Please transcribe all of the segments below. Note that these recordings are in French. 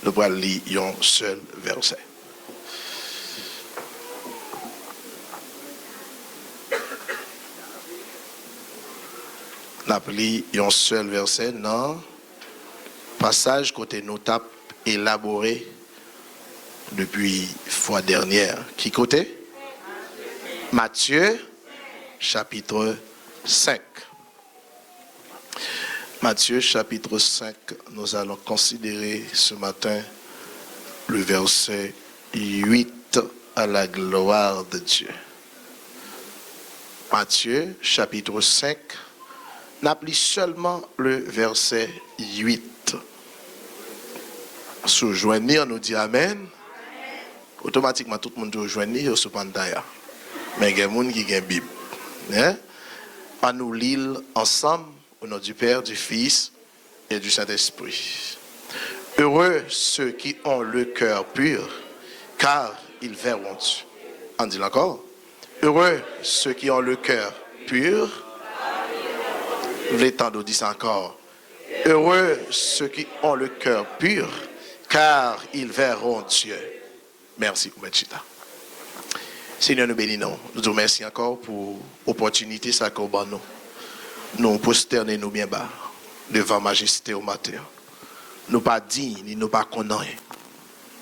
Nous allons lire un seul verset. Nous allons lire un seul verset dans le passage côté nous tape élaboré depuis fois dernière. Qui côté? Matthieu, chapitre 5. Matthieu, chapitre 5, nous allons considérer ce matin le verset 8 à la gloire de Dieu. Matthieu, chapitre 5, n'applique seulement le verset 8. Se joignir, nous dit Amen. Automatiquement, tout le monde doit joindre sur Pantaya. Mais il y a des gens qui ont une Bible. Pas nous lire ensemble au nom du Père, du Fils et du Saint-Esprit. Heureux ceux qui ont le cœur pur, car ils verront Dieu. On dit encore. Heureux ceux qui ont le cœur pur. L'étendard dit ça encore. Heureux ceux qui ont le cœur pur, car ils verront Dieu. Merci, Oumechita. Seigneur, nous bénissons. Nous vous remercions encore pour l'opportunité ça qu'on a nous. Nous prosternons nous bien bas devant majesté au matin. Nous pas dignes, ni nous pas connaissons.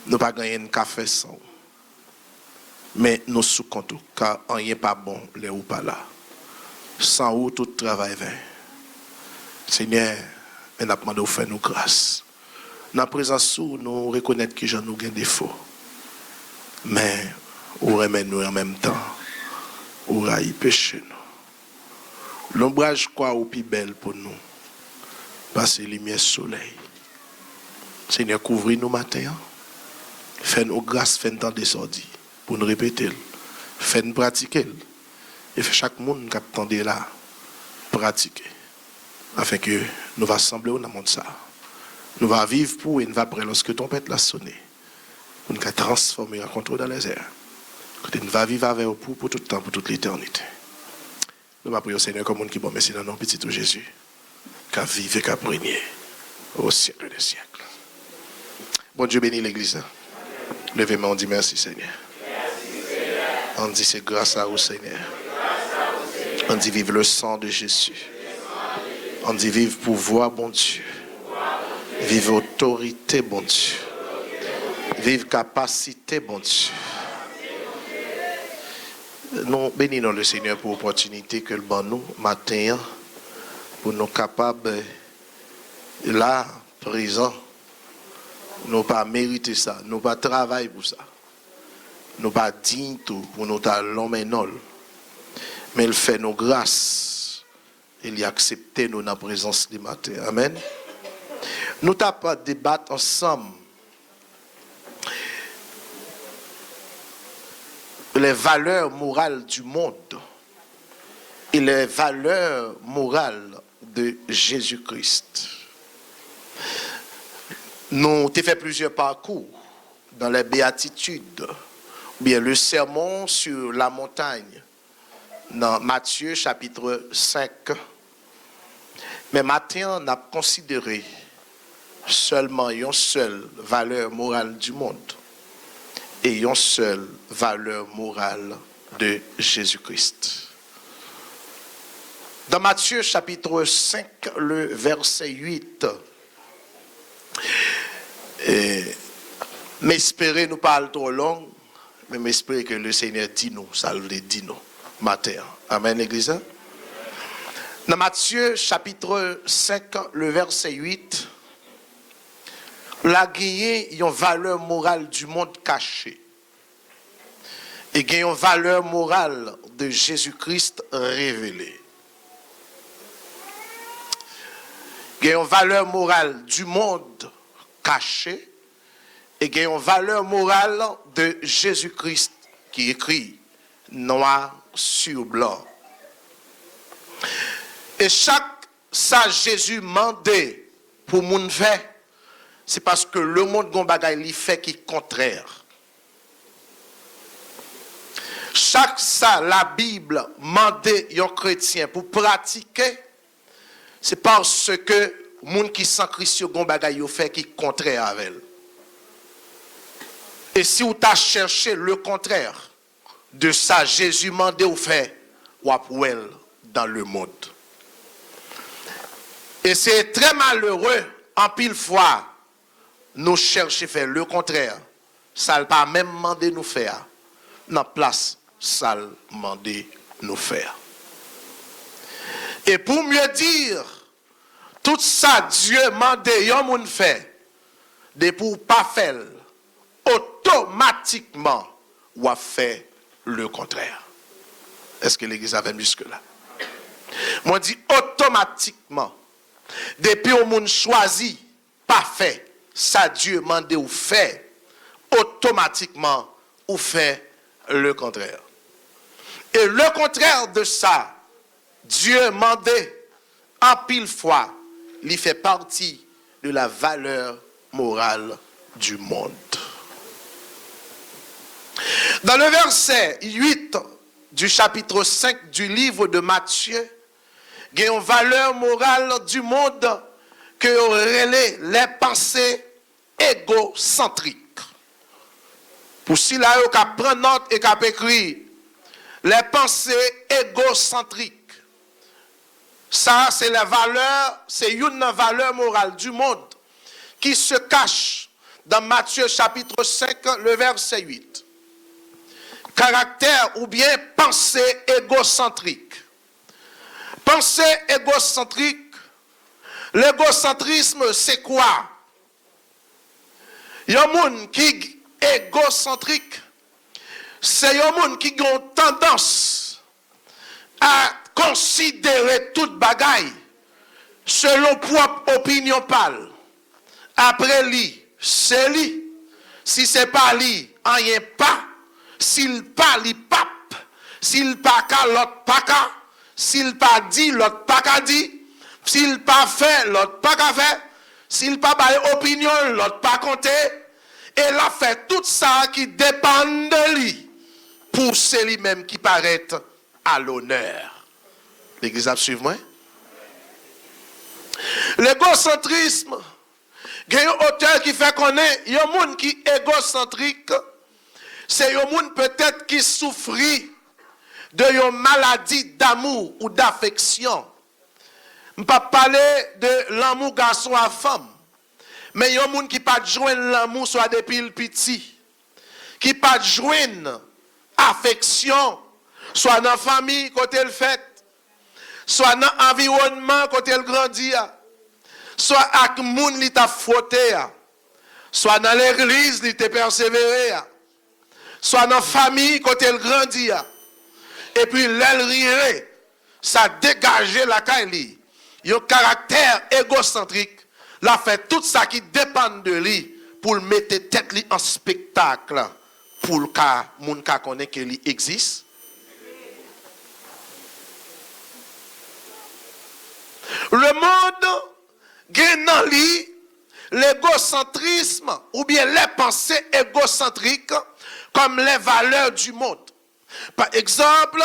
Nous pas gagner un café sans. Mais nous sous-comptons, car rien pas bon, les ou pas là. Sans où tout travail vain. Seigneur, nous avons demandé de faire nous grâce. Dans la présence où nous reconnaissons que nous avons des défauts. Mais, nous remet nous en même temps. Nous raille péché nous. L'ombrage quoi ou plus belle pour nous. Parce que la lumière soleil. Seigneur, couvre-nous matin. Fais-nous grâce, fais-nous temps de sortir. Pour nous répéter. Fais-nous pratiquer. Et fait chaque monde qui attend là, pratiquer. Afin que nous va sembler au monde ça. Nous va vivre pour et nous va après lorsque ton pète l'a sonné. Pour nous transformer en contrôle dans les airs. Nous va vivre avec vous pour tout le temps, pour toute l'éternité. Nous va prier au Seigneur comme un qui bon merci dans nom petit Jésus. Qu'à vivre et qu'à régner au siècle des siècles. Bon Dieu bénit l'église. Levez-moi, on dit merci Seigneur. On dit c'est grâce à vous Seigneur. On dit vive le sang de Jésus. On dit vive pouvoir bon Dieu. Vive autorité bon Dieu. Vive capacité bon Dieu. Nous bénissons le Seigneur pour l'opportunité que le bon nous matin pour nous capables là présent nous pas mériter ça, nous pas travailler pour ça. Nous pas digne tout pour nous talons mais non. Mais il fait nos grâces. Il y a accepté nous dans la présence du matin. Amen. Nous t'avons débattre ensemble les valeurs morales du monde et les valeurs morales de Jésus-Christ. Nous avons fait plusieurs parcours dans les béatitudes, ou bien le sermon sur la montagne, dans Matthieu chapitre 5. Mais maintenant, on a considéré seulement une seule valeur morale du monde et une seule valeur morale de Jésus-Christ. Dans Matthieu chapitre 5, le verset 8, m'espérez nous parle trop long, mais m'espérez que le Seigneur dit nous, ça le dit nous, matin. Amen, l'église. Dans Matthieu chapitre 5, le verset 8, la gagné une valeur morale du monde caché. Et gagne une valeur morale de Jésus-Christ révélée. Gagne une valeur morale du monde caché. Et gagne une valeur morale de Jésus-Christ qui écrit noir sur blanc. Et chaque ça Jésus mandé pour moun fait, c'est parce que le monde gon bagay li fait qui contraire. Chaque ça la Bible mandé yon chrétien pour pratiquer, c'est parce que moun qui sans Christ gon bagay yo fait qui contraire avec elle. Et si vous t'as cherché le contraire de ça, Jésus m'a dit ou fait, ou après dans le monde. Et c'est très malheureux, en pile fois, nous chercher faire le contraire. Ça ne pas même demandé nous faire. Dans place, ça le demandé nous faire. Et pour mieux dire, tout ça, Dieu m'a demandé, yon fait, de pour pas faire, automatiquement, ou a fait le contraire. Est-ce que l'église avait jusque-là? Moi, dit automatiquement, depuis au monde choisi, pas fait, ça Dieu m'a demandé ou fait, automatiquement, ou fait le contraire. Et le contraire de ça, Dieu m'a demandé en pile fois, il fait partie de la valeur morale du monde. Dans le verset 8 du chapitre 5 du livre de Matthieu, il y a une valeur morale du monde que relève les pensées égocentriques. Pour si là, vous prendre note et vous écrire les pensées égocentriques. Ça, c'est la valeur, c'est une valeur morale du monde qui se cache dans Matthieu chapitre 5, le verset 8. Caractère ou bien pensée égocentrique. Pensée égocentrique, l'égocentrisme, c'est quoi? Il y a un monde qui est égocentrique, c'est un monde qui a une tendance à considérer toute bagaille selon propre opinion pâle. Après lui, c'est lui. Si c'est pas lui, rien pas. S'il pas li pape, s'il pas ka l'autre pas ka, s'il pas dit l'autre pas ka dit, s'il pas fait l'autre pas ka fait, s'il pas bail opinion l'autre pas compté, et là fait tout ça qui dépend de lui pour c'est lui-même qui paraît à l'honneur. L'église a suivi moi? L'égocentrisme, il y a un auteur qui fait connaître, il y a un monde qui est égocentrique. C'est un monde peut-être qui souffre de une maladie d'amour ou d'affection. Je ne peux pas parler de l'amour garçon à femme. Mais il y a un monde qui ne peut pas joindre l'amour soit depuis le petit. Qui ne peut pas joindre affection soit dans la famille côté le fait. Soit dans l'environnement côté le grandit. Soit avec le monde qui t'a frotté. Soit dans l'église qui t'a persévéré. Soit dans la famille, quand elle grandit. Et puis, l'aile rire, ça dégage la caille. Il y a un caractère égocentrique. La fait tout ça qui dépend de lui pour le mettre tête en spectacle. Pour le cas, moun ka connaît que lui existe. Le monde, gagne dans lui l'égocentrisme ou bien les pensées égocentriques comme les valeurs du monde. Par exemple,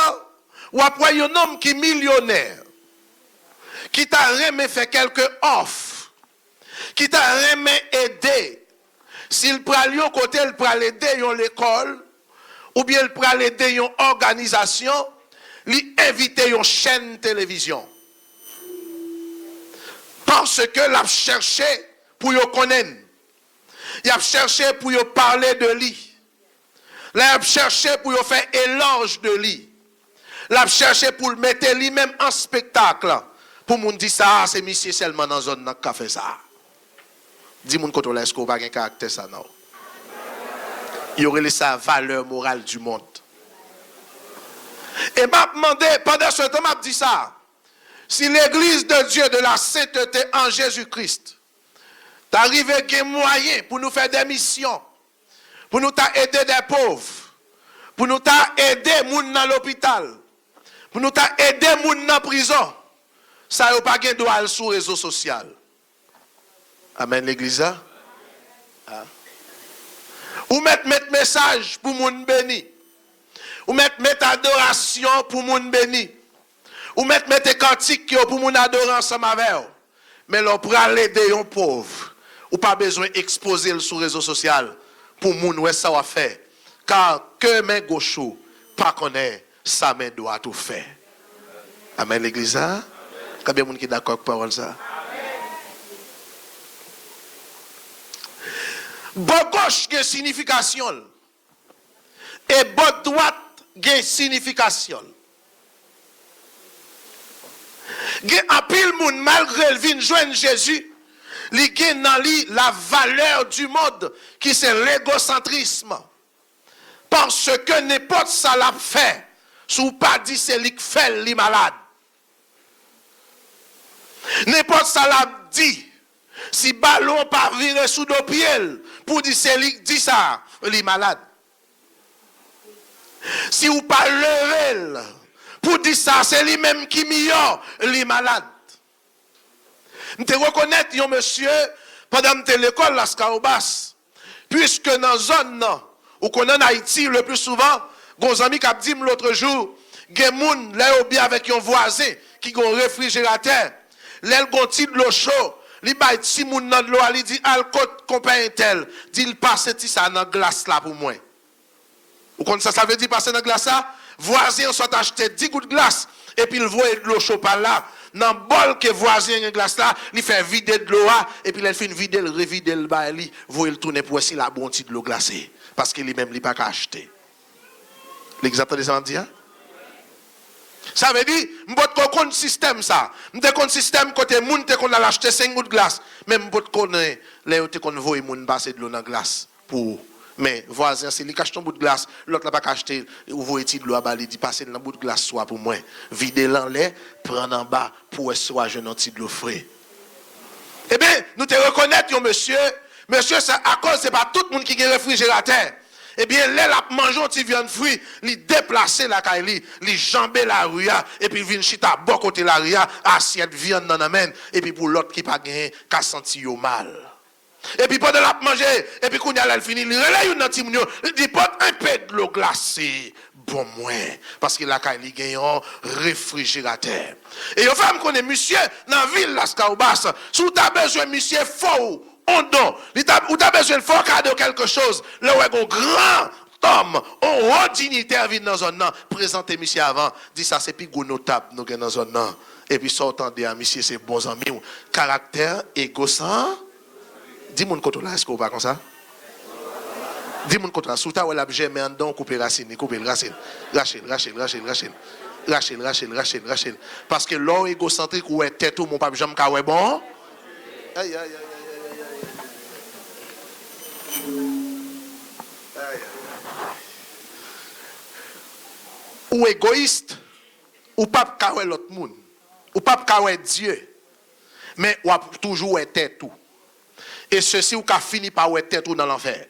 ou après un homme qui est millionnaire, qui t'a remis fait quelques offres, qui t'a remis aider. S'il prend au côté, il prend aider l'école, ou bien il prend aider une organisation, il invite une chaîne télévision. Parce que l'a cherché pour y connaître. Il a cherché pour y parler de lui. L'a cherché pour y faire éloge de lui. L'a cherché pour le mettre lui-même en spectacle. Pour moun dire ça, c'est monsieur seulement dans la zone qui a fait ça. Dis moun koto est-ce qu'on va un caractère ça non. Il y aurait sa valeur morale du monde. Et m'a demandé pendant ce temps m'a dit ça. Si l'église de Dieu de la sainteté en Jésus-Christ t'arrive avec un moyen pour nous faire des missions, pour nous aider des pauvres, pour nous aider les gens dans l'hôpital, pour nous aider les gens dans la prison, ça n'a pas de droit sur les réseaux sociaux. Amen l'église. Ou mettre message pour les gens bénis. Ou mettre adoration pour les gens bénis. Ou mettre cantique pour les gens adorer ensemble avec eux. Mais l'on peut aider les pauvres. Ou pas besoin d'exposer sur les réseaux sociaux pour moun ouais ça va faire. Car que main gauche pas connaît sa main droite tout fait. Amen l'église hein? Combien de monde qui est d'accord avec parole ça? Bon gauche a signification et bon droite a signification. Gen un pile moun malgré le vin joindre Jésus, li gen nan li la valeur du monde qui c'est l'égocentrisme. Parce que n'importe ça l'a fait, sous pas dit c'est li fait li malade. N'importe ça l'a dit, si ballon pas viré sous dos pied pour dire c'est li dit ça, li malade. Si ou pas lever pour dire ça, c'est lui-même qui meilleur, les malades. Je te reconnais, yon monsieur, pendant que l'école, la Scaobas, puisque dans la zone, où qu'on est en Haïti, le plus souvent, gon ami qui a dit l'autre jour, gen moun, là, ou bien avec un voisin, qui a un réfrigérateur, là, gon ti de l'eau chaude, li bay ti moun nan de l'eau, li dit, al kote compagnie tel, dit, il passe ti ça dans glace là pour moi. Ou comme ça veut dire passer dans glace là? Voisin soit acheté 10 gouttes de glace et puis il voit de l'eau chaude par là dans bol que voisin a glace là il fait vider de l'eau et puis il fait vider le revider le bail li voit il tourner pour essayer la bonté de l'eau glacée parce qu'il lui-même il pas acheter. L'exemple de ça me dit hein? Ça veut dire m'bot kon système ça m'te kon système côté moun te kon acheter 5 gouttes de glace même m'bot connaît les te kon voyer moun passer de l'eau dans glace pour mais voisin c'est lui cache ton bout de glace l'autre n'a pas acheté ou voyez de l'eau à bas il dit passer dans bout de glace soit pour moi vider l'en lait prendre en bas pour soit jeune anti de l'eau frais. Eh bien nous te reconnaître monsieur c'est à cause c'est pas tout le monde qui a réfrigérateur. Eh bien là la manger un petit viande fruit li déplacer la caille li jamber la ria et puis vinn chita bon côté la ria assiette viande dans amène et puis pour l'autre qui pas gagné qu'a senti yo mal. Et puis pendant la manger, et puis quand il a fini, il relève une petit mounio, il dit pas un peu de l'eau glacée, bon moins, parce qu'il a gagné un réfrigérateur. Et il femme connaît monsieur dans la ville la Scaobas, si tu as besoin monsieur fort, on donne, ou tu as besoin de fort cadeau quelque chose, là où un grand homme, un haut dignitaire vient dans zone présenter monsieur avant, dit ça c'est plus notable nous dans zone et puis sortant de monsieur c'est bons amis, caractère égocentrique. Dis-moi côté là, est-ce qu'on va comme ça? Dis-moi côté là, sous ta ou la germe en dedans, couper racine, couper racine. Rachel. Parce que l'or égocentrique ou est tête ou mon pape jamais ka ouais bon. Aïe. Ou égoïste, ou pape ka ouais l'autre monde. Ou pape ka ouais Dieu. Mais ou toujours est tête tout. Et ceci ou qu'a fini par ouais tête ou dans l'enfer.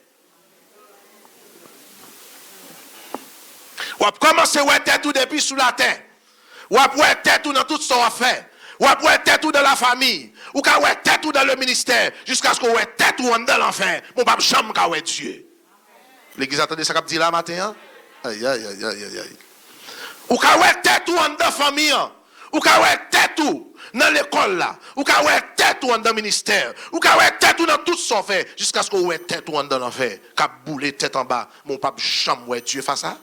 Ou a commencé ouais tête ou depuis sous la terre. Ou a ouais tête ou dans toute son affaire. Ou a ouais tête ou dans la famille. Ou qu'a ouais tête ou dans le ministère jusqu'à ce qu'on ouais tête ou dans l'enfer. Mon pape jamais qu'a ouais Dieu. L'église attendez ça qu'a dit là matin. Aïe. Ou qu'a ouais tête ou dans la famille. Ou qu'a ouais tête ou dans l'école là, ou ka ouais tête ou dans le ministère, ou ka ouais tête ou dans tout son fait, jusqu'à ce qu'on ouais tête ou dans l'enfer, ka boule tête en bas, mon pape chambre ouais Dieu fait ça.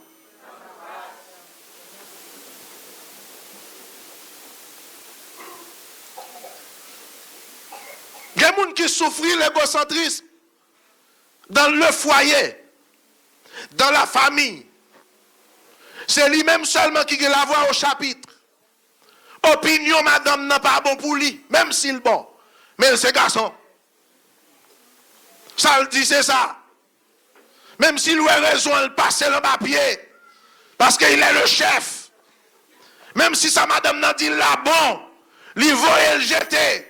Il y a des gens qui souffrent l'égocentrisme dans le foyer, dans la famille. C'est lui-même seulement qui a la voix au chapitre. Opinion, madame, n'est pas bon pour lui, même s'il bon. Mais c'est garçon. Ça le dit, c'est ça. Même s'il a raison, il passe le papier. Parce qu'il est le chef. Même si sa madame n'a dit là bon, il va le jeter.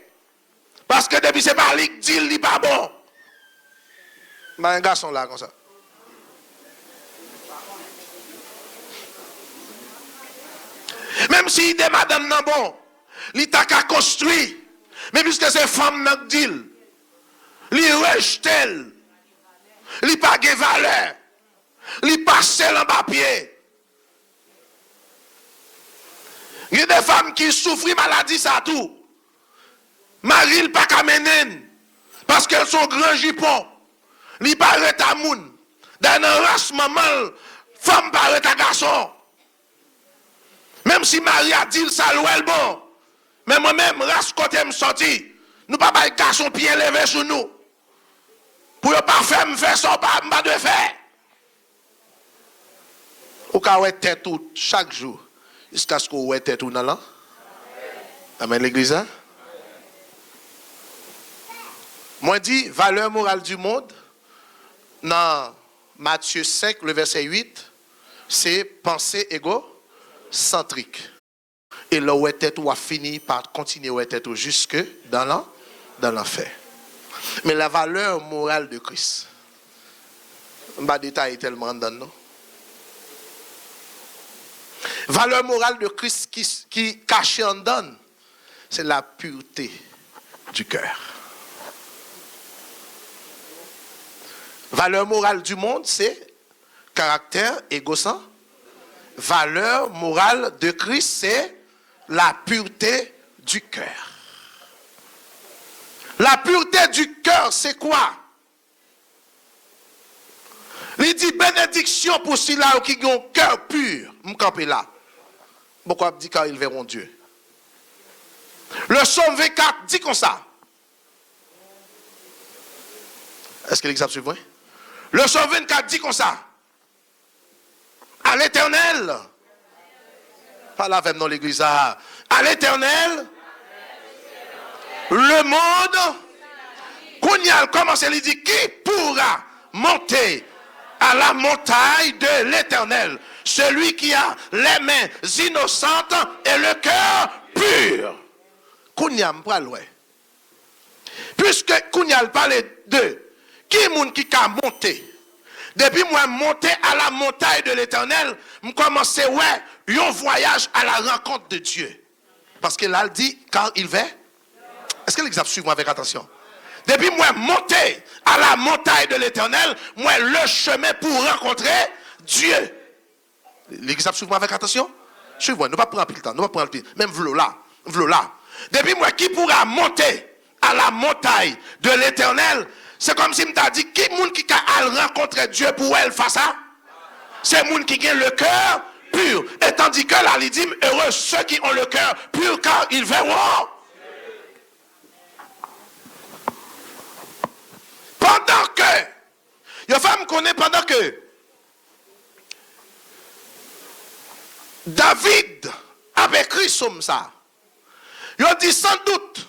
Parce que depuis c'est pas lui qui dit il n'est pas bon. Mais un garçon là, comme ça. Même si des madame non bon, il t'a qu'à construire. Mais puisque c'est femme n'a dit, il rejette, il pas de valeur, il passe en papier. Il y a des femmes qui souffrent maladie ça tout. Marie pas qu'à mener parce qu'elles sont grand jupon. Li paraît à moun. Dans un race maman, femme paraît à garçon. Même si Marie a dit ça l'ouel bon. Mais moi-même, race côté me sorti. Nous pas pas garçon pied levé sur nous. Pour ne pas faire ça, pas de faire. Ou ka ouais tête tout chaque jour. Jusqu'à ce qu'on ouais tête tout dans là. Amen l'église. Hein? Moi dit valeur morale du monde dans Matthieu 5 le verset 8, c'est pensée égocentrique. Et là ouais tête ou a fini par continuer ouais tête jusque dans l'enfer. Mais la valeur morale de Christ. Je ne vais pas détailler tellement dans nous. Valeur morale de Christ qui cachée en donne, c'est la pureté du cœur. Valeur morale du monde, c'est caractère égocentrique. Valeur morale de Christ, c'est la pureté du cœur. La pureté du cœur, c'est quoi? Il dit bénédiction pour ceux-là qui ont un cœur pur. Je là. Pourquoi dit car ils verront Dieu? Le psaume 24 dit comme ça. Est-ce que l'exemple suivant? Le psaume 24 dit comme ça. À l'Éternel. Pas la même dans l'église. À l'Éternel. Le monde. Kounyal commence à lui dire qui pourra monter à la montagne de l'Éternel? Celui qui a les mains innocentes et le cœur pur. Kounyal pral ouais. Puisque Kounyal parle de qui moun qui a monté. Depuis moi monter à la montagne de l'Éternel, je commence ouais un voyage à la rencontre de Dieu. Parce que là il dit car il va. Est-ce que l'exemple suit moi avec attention? Depuis moi monter à la montagne de l'Éternel, moi le chemin pour rencontrer Dieu. L'exemple suit moi avec attention? Suivez-moi, nous ne pas prendre le temps, nous pas prendre le temps. Même v'lo là. Depuis moi qui pourra monter à la montagne de l'Éternel, c'est comme si m't'a dit qui moun qui a rencontrer Dieu pour elle face à? C'est moun qui a le cœur pur. Et tandis que là il dit heureux ceux qui ont le cœur pur car ils verront. Pendant que, il faut me connaître pendant que David a écrit somme ça. Il dit sans doute,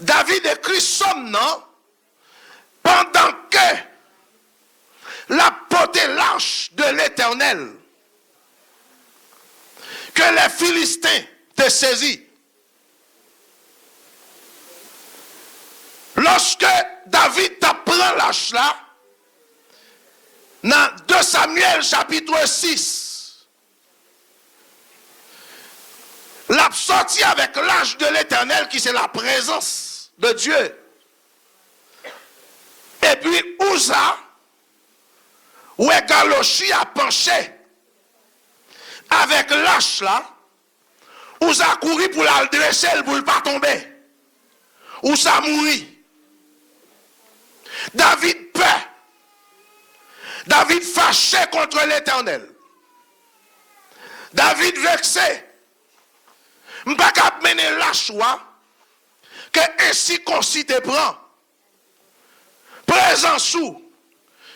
David écrit somme non, pendant que la portée lâche de l'Éternel, que les Philistins te saisissent. Lorsque David t'apprend l'âge là, dans 2 Samuel chapitre 6, l'a sorti avec l'âge de l'Éternel qui c'est la présence de Dieu. Et puis Uza, où Galochi a penché avec l'âge là, Uza a couru pour la dresser pour ne pas tomber. Uza a mouru. David peur. David fâché contre l'Éternel. David vexé. Je ne peux pas mener la choix que ainsi qu'on s'y te prend. Présent sous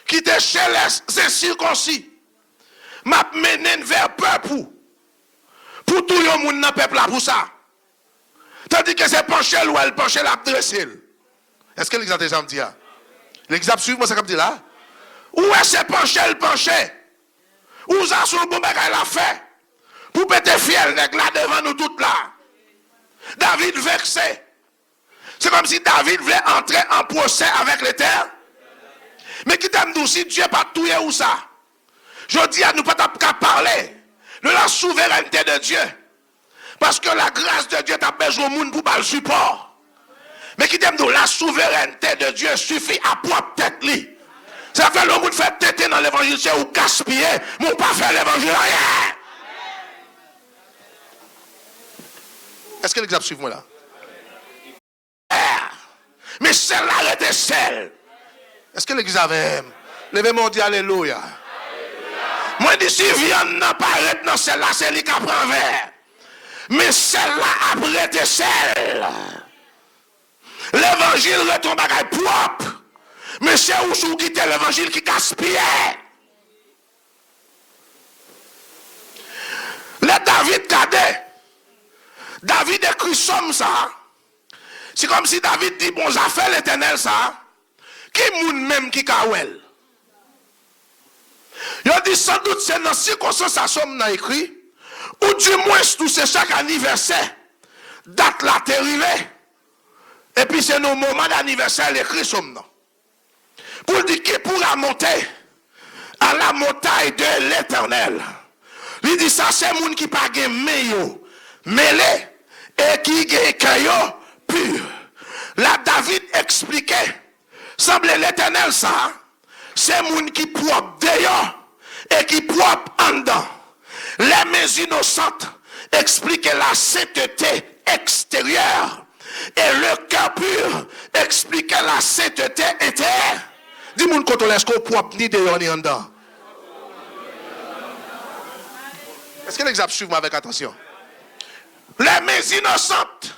qui te chez les incirconcis. M'a mené vers peuple pour tout le monde dans le peuple là pour ça. Tandis que c'est penché ou elle penché la dressée. Est-ce que l'exemple me dit là? L'exemple suivant, c'est comme dit là. Où est-ce que penché le penché? Où ça sur le bon bagage l'a fait? Pour péter fiel là devant nous toutes là. David vexé. C'est comme si David voulait entrer en procès avec l'Éternel. Mais qui t'aime dit si Dieu pas tout où ça? Je dis à nous pas qu'à parler de la souveraineté de Dieu. Parce que la grâce de Dieu t'a besoin au monde pour pas le support. Mais qui t'aime la souveraineté de Dieu suffit à propre tête li. Ça fait le monde fait têter dans l'évangile ou gaspiller, mais pas faire l'évangile rien. Est-ce que l'exemple suit moi là? Mais celle-là était celle. Est-ce que l'église avait? Levez-moi, dit alléluia. Moi, dis si viande n'a pas arrêté dans celle-là, c'est lui qui prend verre. Mais celle-là après de celle. L'évangile retombe à propre. Mais c'est où vous quittez l'évangile qui gaspille. Le David cadet. David écrit somme ça. C'est comme si David dit bon, ça fait l'éternel ça. Qui moun même qui kawel? Il dit sans doute c'est dans circonstance ça somme n'a écrit. Ou du moins tout c'est chaque anniversaire. Date là t'arrivé. Et puis c'est nos moments d'anniversaire l'écrit somme non. Pour dire qui pourra monter à la montagne de l'éternel. Il dit ça c'est moun qui pas gen meyo mêlé et qui gen kayo pur. Là David expliquait semble l'éternel ça c'est moun qui propre dehors et qui propre en dedans. Les mains innocentes expliquent la sainteté extérieure et le cœur pur explique la sainteté intérieure. Dis-moi quand on laisse qu'on propre ni dehors ni en dedans. Est-ce que l'exemple suit avec attention? Les mains innocentes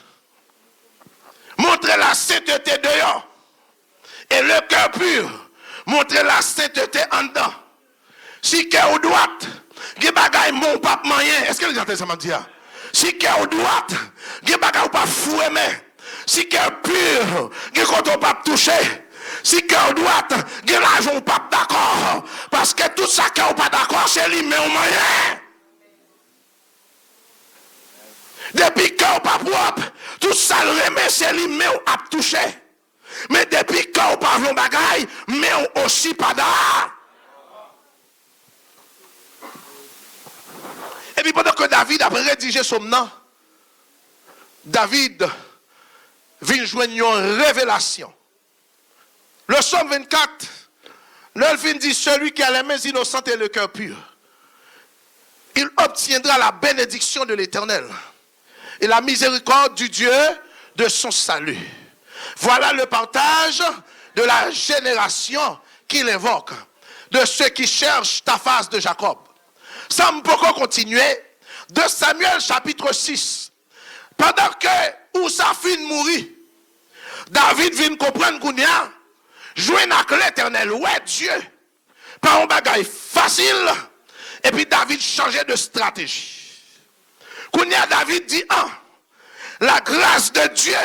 montrent la sainteté dehors et le cœur pur montre la sainteté en dedans. Si cœur ou droite, ge bagay mon pape moyen. Est-ce que les gens ça m'a dit? Si cœur ou droite, ge bagay ou pas foué mais. Si cœur pur, ge quand on pas toucher. Si cœur droite, ge l'argent ou pas d'accord. Parce que tout ça cœur ou pas d'accord, c'est lui mais au moyen. Depuis cœur pas propre, tout ça le remet c'est lui mais ou a toucher. Mais depuis cœur pas vont bagay, mais aussi pas d'accord. Et puis pendant que David a rédigé son nom, David vient joindre une révélation. Le psaume 24, le vient dit celui qui a les mains innocentes et le cœur pur, il obtiendra la bénédiction de l'Éternel et la miséricorde du Dieu de son salut. Voilà le partage de la génération qu'il invoque, de ceux qui cherchent ta face de Jacob. Ça me peut continuer. De Samuel chapitre 6. Pendant que Oussa fin mourir, David vient comprendre qu'on y a joué avec l'Éternel. Ouais Dieu. Pas un bagage facile. Et puis David changeait de stratégie. Qu'on y a David dit la grâce de Dieu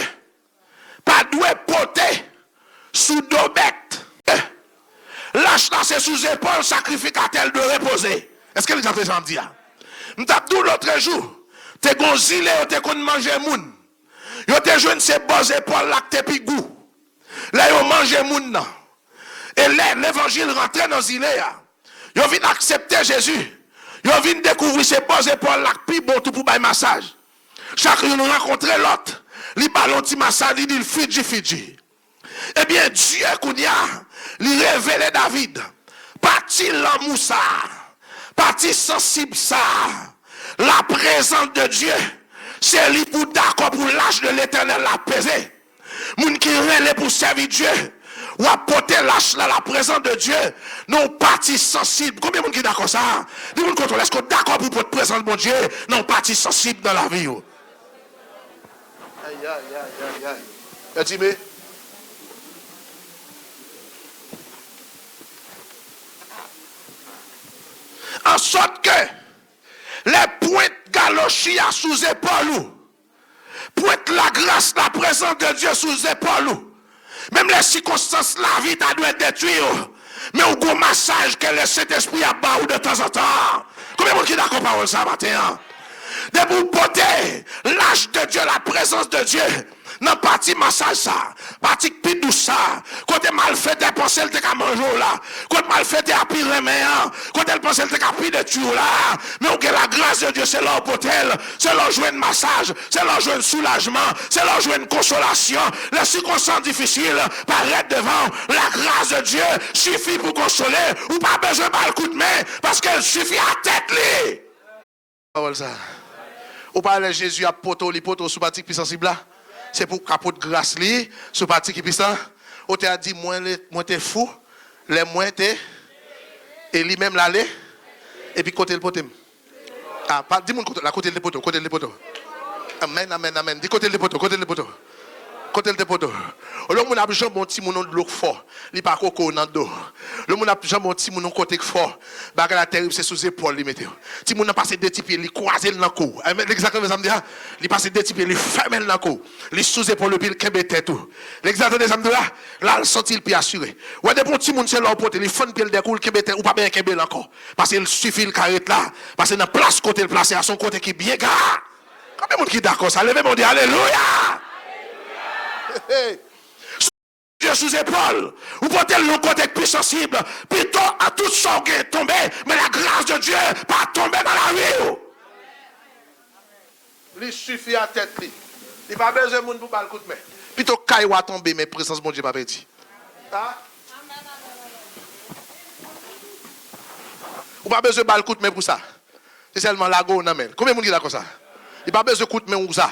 pas doit porter sous dos bêtes. Lâche là c'est sous épaule sacrificateur de reposer. Est-ce que les gens me disent? M'tap tout l'autre jour, t'es gonzile, t'es qu'on manger moun. Yo te joine ces bons épaules là que t'es pigou. Là yo manger moun nan. Et là l'évangile rentre dans zile ya. Yo vinn accepter Jésus. Yo vinn découvrir ces bons épaules là pi bon tout pour bail massage. Chaque jour nous rencontrer l'autre, li ballon ti massage, li dit Fidji. Eh bien Dieu kounya, li révélé David. Parti l'amour ça. Partie sensible ça, la présence de Dieu, c'est lui pour d'accord pour l'âge de l'Éternel la peser. Moun qui relève pour servir Dieu, ou apporter l'âge là la présence de Dieu, non partie sensible. Combien de monde qui d'accord ça? Dis moun contrôle, est-ce que d'accord pour votre présence de mon Dieu, non partie sensible dans la vie? Aïe. Dis-moi. En sorte que les pointes galochia sous épaule, pointe la grâce, la présence de Dieu sous épaule, même les circonstances, la vie t'a doit détruire, mais au gros massage que le Saint-Esprit a bas de temps en temps. Combien de monde qui d'accord parole ça matin? De vous porter l'âge de Dieu, la présence de Dieu. Non, parti massage ça, parti pidou ça, quand mal fait des pensées, elle te ka manger là, quand mal fait des appuis reméant, quand elle pense elle te ka pris de tuyau là, mais ok, la grâce de Dieu, c'est leur potel, c'est leur jouer de massage, c'est leur jouer de soulagement, c'est leur jouer de consolation, les circonstances difficiles, paraître devant, la grâce de Dieu suffit pour consoler, ou pas besoin de le coup de main, parce qu'elle suffit à tête li. Parole ça. Ou pas le Jésus a poto, li poto sous batik puis sensible là. C'est pour capote grâce li, ce parti qui puissant. On t'a dit, moi, t'es fou, les moins t'es, et lui-même l'aller, et puis côté le potem. Ah, pas, dis-moi la côté le poteau, côté le poteau. Amen, amen, amen. Dis côté le poteau, côté le poteau. Côté le poteau. Le monde a besoin de petit moun de l'eau fort. Il pas coco dans dos. Le monde a besoin de petit moun côté fort. Bagarre la terrible c'est sous épaule li mettre. Petit moun a passé deux petits pieds, il croiser dans cou. Exactement ça me dit. Il passé deux petits pieds, il ferme dans cou. Il sous épaule puis il kembe tête tout. L'exactement ça me dit là il sorti le pied assuré. Ouais des petits moun c'est leur porter, il fond pied le cou, kembe tête ou pas bien kembe encore. Parce qu'il suffit le carré là, parce que dans place côté le placer à son côté qui bien gars. Combien de monde qui d'accord ça levez mon Dieu alléluia. Dieu sous épaule, vous portez le côté plus sensible, plutôt à tout son qui est tombé, mais la grâce de Dieu pas tomber dans la vie. Il suffit à tête. Il n'y a pas besoin de monde pour pas le coup de main. Plutôt qu'il va tomber, mais présence bon Dieu pas petit. Ou pas besoin de le coup de main pour ça. C'est seulement la go non mais. Combien de monde qui d'accord ça? Il n'y a pas besoin de coup de main pour ça.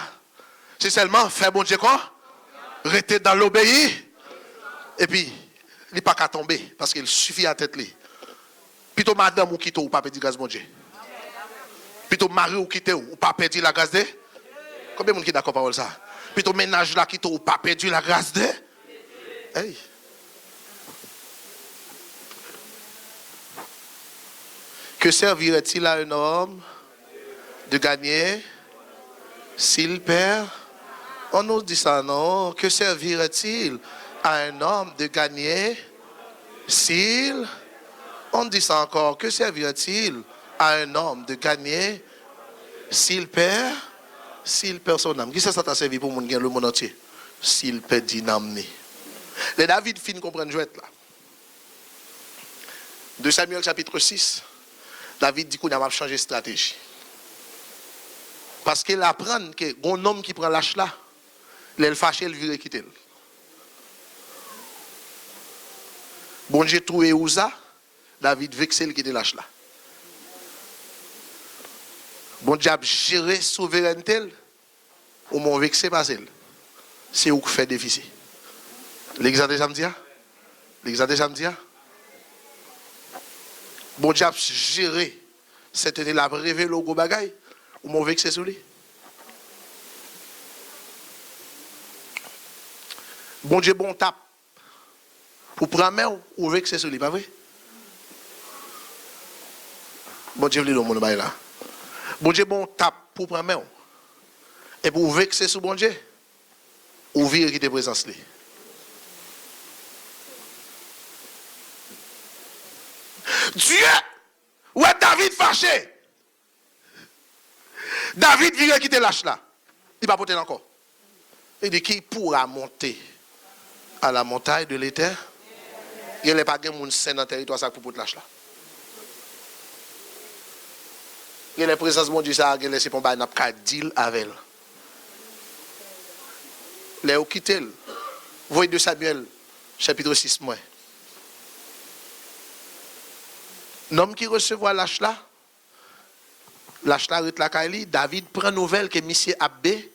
C'est seulement faire bon Dieu quoi? Rester dans l'obéir. Et puis, il n'est pas qu'à tomber. Parce qu'il suffit à tête. Plutôt madame ou quitte ou pas perdre la grâce de Dieu. Plutôt mari ou quitte ou pas perdre la grâce de Dieu. Combien de monde qui est d'accord par ça? Plutôt ménage là quitte ou pas perdre la grâce de Dieu. Hey. Que servirait-il à un homme de gagner s'il perd? On nous dit ça, non? Que servirait-il à un homme de gagner s'il... On dit ça encore. Que servirait-il à un homme de gagner s'il perd son âme? Qui ça t'a servi pour le monde entier? S'il perd dynamne. Les David fin comprennent jouet là. De Samuel chapitre 6, David dit qu'on a changé de stratégie. Parce qu'il apprend que un homme qui prend l'âge là, il fâché, il vire quitter. Bon Dieu trouvé Ouza, David vexé, il quitte l'âge là. Bon Dieu a géré souveraineté, ou mon vexé pas elle. C'est où que fait déficit. L'exemple de samedi. L'exemple de samedi. Bon Dieu a géré, c'était la révélé au gros bagaille, ou mon vexé sous lui. Bon Dieu, bon tape. Pour prendre main ou vexer sur lui, pas vrai? Bon Dieu, le monde là. Bon Dieu, bon tape pour prendre main. Et pour vexer sur bon Dieu, ou vire qui te présence lui. Dieu, ouais David fâché. David vire qui te lâche là. Il va porter encore. Il dit qui pourra monter à la montagne de l'Éternel? Il n'y a pas de monde sain dans le territoire ça pour porter lâche là. Il y a la présence de Dieu ça a laissé pour n'a pas deal avec elle. Les quitté. Voyez de Samuel chapitre 6 moins. L'homme qui recevra lâche là rete la Kaili, David prend nouvelle que monsieur Abbé.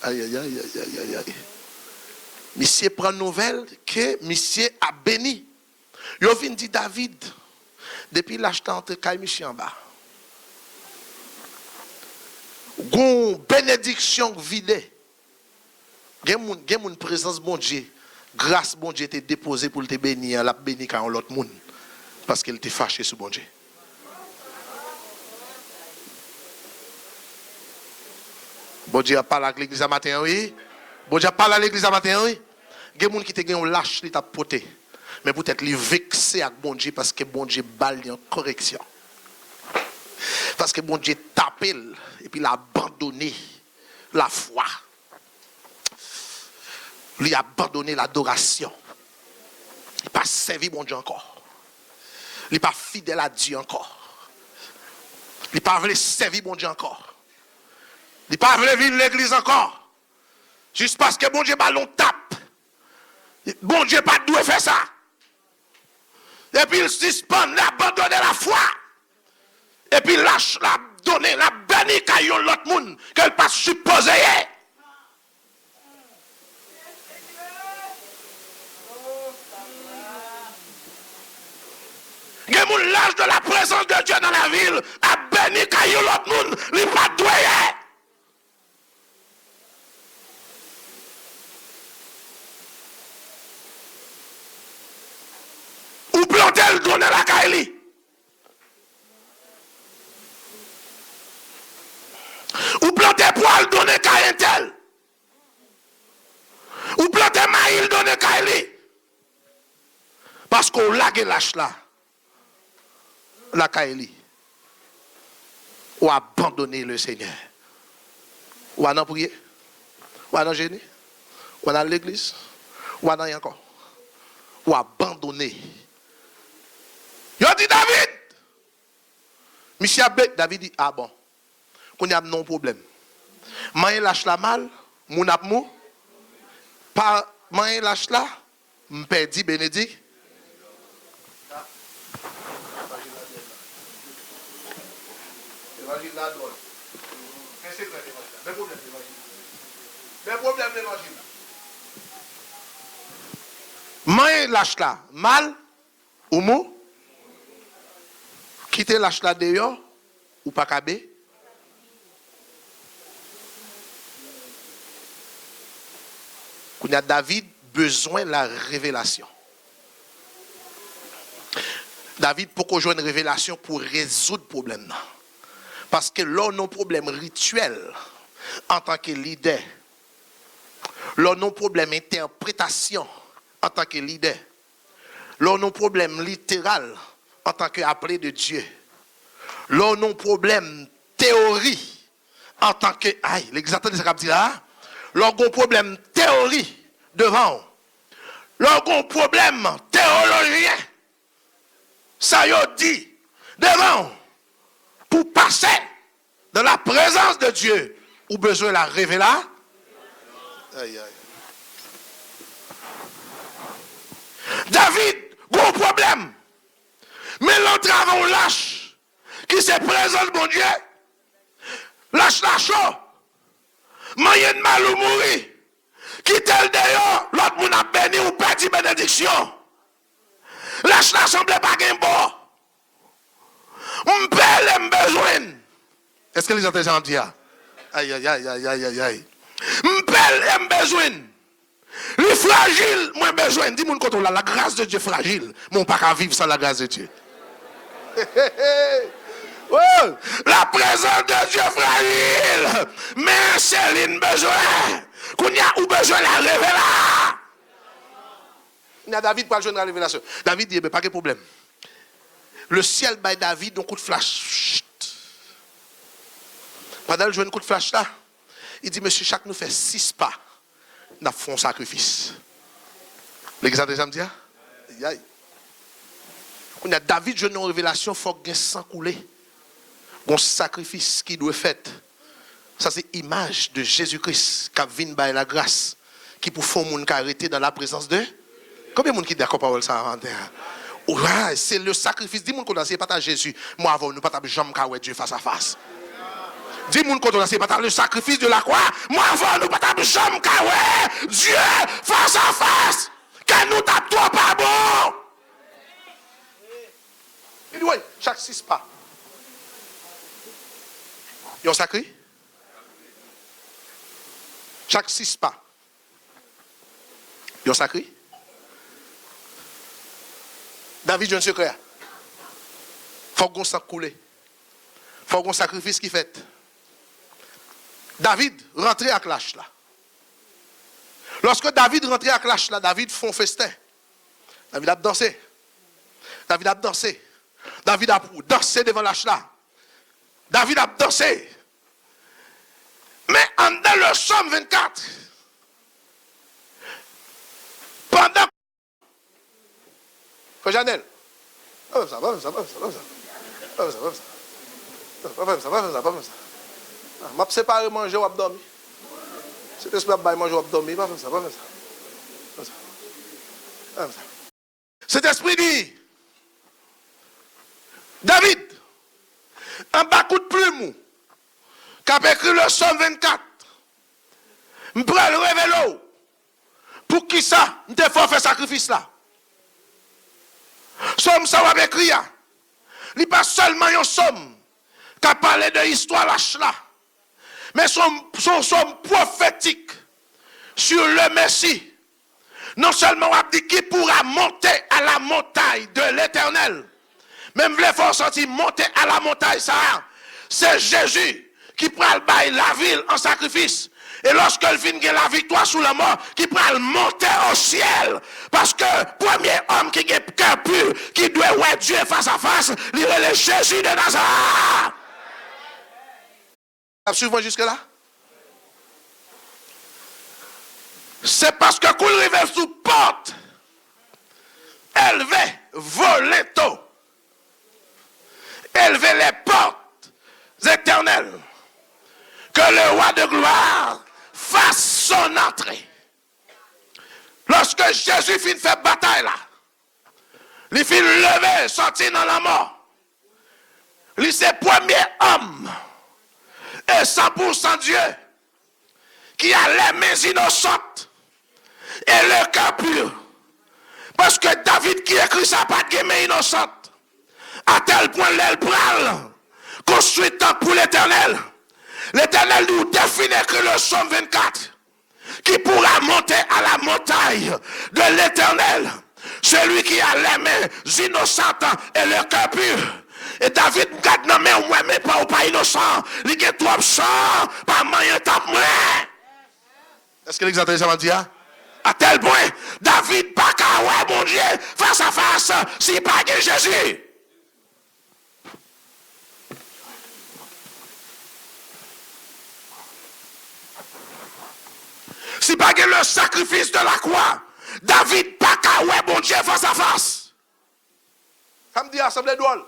Aïe aïe aïe aïe aïe aïe. Monsieur prend nouvelle que monsieur a béni. Yo vinn dit David depuis l'acheter entre Kaili monsieur en bas. Gon bénédiction vide. Gen moun présence bon Dieu. Grâce bon Dieu t'est déposé pour te bénir, la béni quand l'autre monde parce qu'il t'est fâché sur bon Dieu. Bon Dieu parle à l'église à matin, oui. Bon Dieu parle à l'église à matin, oui. Il y a des gens qui te lâche, qui t'a poté. Mais peut-être les vexé avec bon Dieu parce que bon Dieu balle en correction. Parce que bon Dieu t'appelle et puis il a abandonné la foi. Il a abandonné l'adoration. Il n'a pas servi bon Dieu encore. Il n'est pas fidèle à Dieu encore. Il n'a pas voulu servir bon Dieu encore. Il n'a pas voulu vivre l'église encore. Juste parce que bon Dieu ballon tape. Bon Dieu pas doué faire ça. Et puis il suspend, il a abandonné la foi. Et puis lâche, la donné, la béni à l'autre monde qu'elle pas supposé. moun l'âge de la présence de Dieu dans la ville, a béni caillou l'autre monde, il pas doué. Ou planter le donner la caille. Ou planter poil donner caille tel. Ou planter maïl donner caille. Parce qu'on lague lâche là. La caille. Ou abandonner le Seigneur. Ou à prier. Ou à gêner. Ou à l'église. Ou à encore. Ou abandonner. Yo dit David. Monsieur David dit, ah bon. Qu'on y a non problème. Maï lâche la mal. Mon ap mou. Pas maï lâche là. M'perdi Bénédicte. L'évangile là, drôle. Qu'est-ce que c'est l'évangile? Mais problème l'évangile. Mais problème l'évangile. Maï lâche là. Mal. Ou mou. Quitter lâche là dehors. Ou pas cabé. Qu'on a David besoin de la révélation. David pour qu'on joue une révélation pour résoudre le problème. Parce que là, nos problèmes rituels en tant que leader, là, nos problèmes d'interprétation en tant que leader, là, nos problèmes littéral en tant qu'appelé de Dieu, là, nos problèmes théorie en tant que. Aïe, l'exemple de ce qu'il dit là. Lorsqu'on problème théorie devant, lorsqu'on problème théologien, ça y est dit devant, pour passer dans la présence de Dieu, ou besoin de la révélation. Aïe, aïe. David, gros problème. Mais l'entrave on lâche, qui se présente, mon Dieu, lâche la chaud. Moyen de mal ou mourir. Quitte le d'ailleurs, l'autre moun a béni ou perdu bénédiction. Lâche l'assemblée pas gain bon. M'pelle besoin. Est-ce que les gens disent aïe aïe aïe aïe aïe aïe. M'pelle besoin. Les fragiles, moi besoin. Dis moun contre la grâce de Dieu fragile. Mon pas qu'à vivre sans la grâce de Dieu. Oh, la présence de Dieu fragile. Mais Céline besoin. Qu'on y a ou besoin la révélation. Il y a David pour jouer la révélation. David dit, pas de problème. Le ciel by David, un coup de flash. Pendant le jeune coup de flash là, il dit, monsieur, chaque nous fait 6 pas. Nous fait un sacrifice. L'exemple des dit, aïe. Quand il y a David, jeune en révélation, il faut qu'il y ait sang coulé. Un sacrifice qui doit être fait. Ça, c'est l'image de Jésus-Christ qui vient par la grâce, qui pour faire monde arrêter dans la présence de. Combien de monde qui est d'accord par ça avant? Ouais, c'est le sacrifice. Dis-moi qu'on a essayé pas Jésus. Moi, avant, nous pas jamais qu'à Dieu face à face. Dis-moi qu'on a essayé pas le sacrifice de la croix. Moi, avant, nous pas jamais qu'à Dieu face à face. Quand nous tapons toi pas bon. Il dit, oui, chaque 6 pas. Il y a un sacré. Chaque 6 pas. Il y a un sacré. David, j'ai un secret. Il faut qu'on s'en coule. Il faut qu'on sacrifice qui fait. David rentrait à Clash là. Lorsque David rentrait à Clash là, David fait un festin. David a dansé. David a dansé. David a dansé devant l'âge là. David a dansé. Mais en dans le Somme 24, pendant que Janel, m'a séparé manger ou abdomen. C'est esprit à manger ou abdomen, pas comme ça, pas comme ça. Cet esprit dit David, un bas coup de plume, qui a écrit le Somme 24, je prends le révélo. Pour qui ça, je te faire sacrifice là? Somme ça va écrire. Il n'est pas seulement un somme qui a parlé de l'histoire lâche là, mais son somme prophétique sur le Messie. Non seulement on a dit qu'il pourra monter à la montagne de l'Éternel, même les forces sentir monter à la montagne, ça, c'est Jésus qui prend la ville en sacrifice. Et lorsqu'il finit la victoire sous la mort, qui prend monter au ciel. Parce que premier homme qui a cœur pur, qui doit voir Dieu face à face, il est Jésus de Nazareth. Suivez-moi jusque-là. C'est parce que quand il arrive sous porte, élevé, volé tôt, élevé les portes éternelles, que le roi de gloire fasse son entrée. Lorsque Jésus finit de faire bataille là, il finit de lever, sortir dans la mort. Il c'est le premier homme et 100% Dieu qui a les mains innocentes et le cœur pur. Parce que David qui écrit ça pas de mains innocentes. À tel point l'aile pral construit tant pour l'Éternel. L'Éternel nous définit que le psaume 24 qui pourra monter à la montagne de l'Éternel, celui qui a les mains innocentes et le cœur pur. Et David garde dans main moi mais pas innocent, il est trop sang, pas moyen temps moi. Est-ce que l'exemple ça va dire? À tel point David pas qu'à ouais mon Dieu face à face si pas que Jésus. Si pas que le sacrifice de la croix, David pas qu'à ouais bon Dieu face à face. Ça me dit assemblée drôle.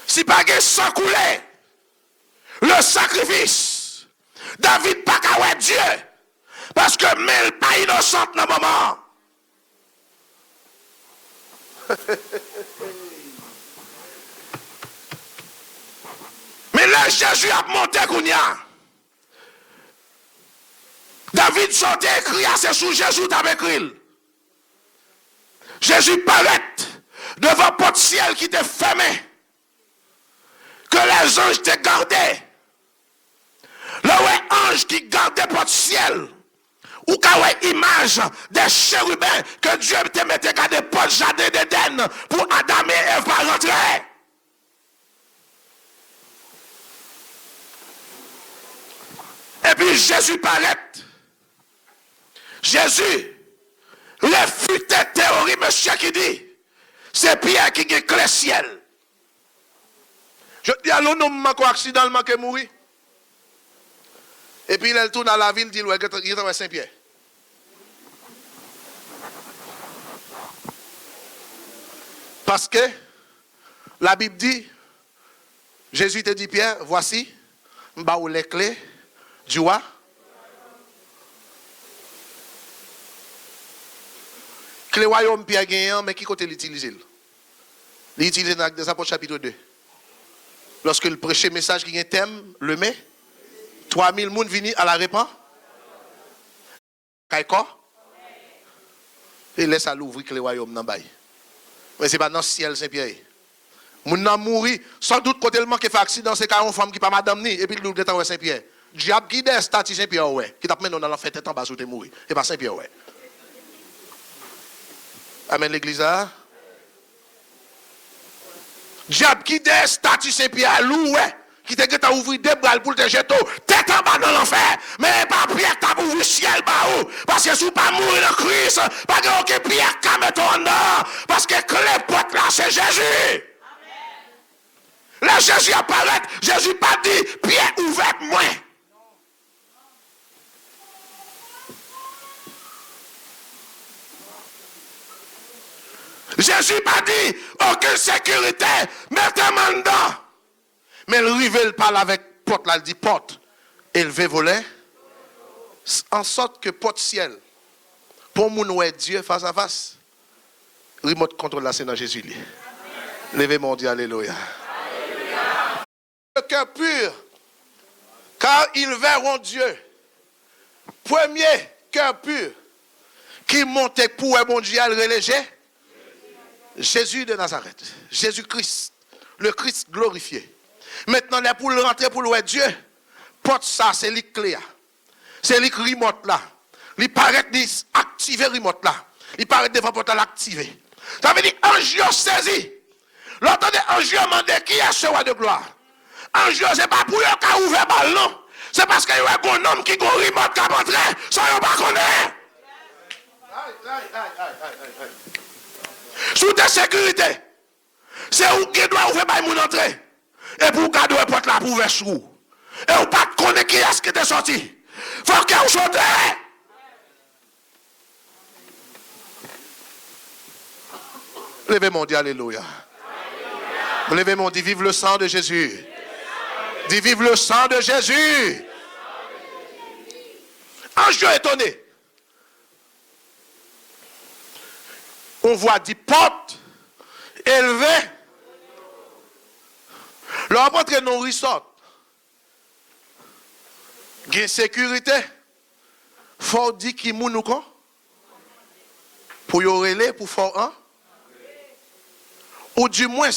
Si pas que sang coulé, le sacrifice, David pas qu'à ouais Dieu. Parce que mais pas innocente dans le moment. Mais là Jésus a monté Kounia. David sortait écrit à c'est sous Jésus t'avait écrit. Jésus paraît devant porte ciel qui était fermé. Que les anges te gardaient. Là où un ange qui gardait porte ciel. Ou qu'il y a image des chérubins que Dieu te mettait à des portes jardin d'Éden pour Adam et Ève pas rentrer. Et puis Jésus paraît. Jésus réfutait théorie, monsieur qui dit, c'est Pierre qui est le ciel. Je dis à l'homme qui accidentellement qui est mort. Et puis il tourne à la ville, il dit, il est dans Saint-Pierre. Parce que la Bible dit, Jésus te dit, Pierre, voici, je vais vous les clés du roi. Clé royaume Pierre gagnant, mais qui côté l'utilise? L'utilise dans des Apôtres chapitre 2. Lorsqu'il prêchait le message qui a un thème, le mai, 3000 personnes viennent à la réponse. Kaiko? Et laisse à l'ouvrir que le royaume n'a pas. Mais ce n'est pas dans le ciel Saint-Pierre. Moun nan mouri, sans doute côté le manque fait accident, c'est quand une femme qui pas madame ni, et puis il est Saint-Pierre. Diable qui est statut Saint-Pierre, ouais, qui t'a mené dans l'enfer tête en bas où tu es mouru. Et pas Saint-Pierre, ouais. Amen l'église là. Diable qui est statut Saint-Pierre, ouais, qui te ouvrir des bras pour te jeter tête en bas dans l'enfer. Mais pas Pierre qui a ouvert le ciel bas où, parce que si vous pas mourir dans Christ, pas que Pierre qui a mis en dedans, parce que les potes là, c'est Jésus. Là, Jésus apparaît, Jésus pas dit, Pierre ouvert moi. Jésus pas dit, aucune sécurité, mettez-moi dedans. Mais il rive parle avec porte là, il dit porte, élevé volet, en sorte que porte ciel, pour mon ouais Dieu face à face, remote contrôle là, c'est dans Jésus. Levez mon Dieu, alléluia. Le cœur pur, car ils verront Dieu. Premier cœur pur qui monte pour un bon Dieu à le reléger. Jésus de Nazareth, Jésus-Christ, le Christ glorifié. Maintenant, là, pour rentrer pour louer Dieu, porte ça, c'est les clés. C'est les remote là. Il paraît activer remote là. Il paraît devant portail activé. Ça veut dire, ange saisi. L'entendez, ange demande qui est ce roi de gloire. Ange, c'est pas pour eux qui a ouvert balle, non. C'est parce qu'il y a un homme qui a un remote qui a rentré, ça ne pas connaître. Sous ta sécurité, c'est où qui doit ouvrir mon entrée. Et pour garder la porte là pour ouvrir sur vous. Et vous ne pas connaître qui est-ce qui est sorti. Il faut que vous chantez. Levez mon Dieu, alléluia. Levez mon Dieu, vive le sang de Jésus. Dis vive le sang de Jésus. Ange étonné. On voit 10 portes élevées. Leur rentrée non resort. Il y a sécurité. Faut dire qui moun ou quoi? Pour y relais, pour faire un. Ou du moins,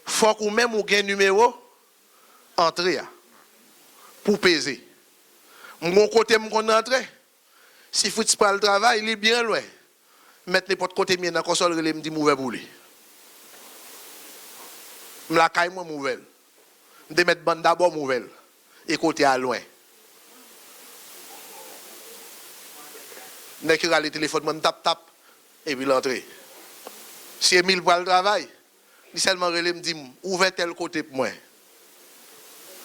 faut qu'on même ou gain numéro entrée pour peser. Mon côté mon entrée. Si vous pas le travail, il est bien loin. Mettre n'importe côté mien dans console relais me dit mauvais pour lui. La caille moi nouvelle. De mettre bande d'abord nouvelle et côté à loin. Dès qu'il a le téléphone, moi tap et puis l'entrée. Si Emile voit le travail, il seulement relève me dit ouvert tel côté pour moi.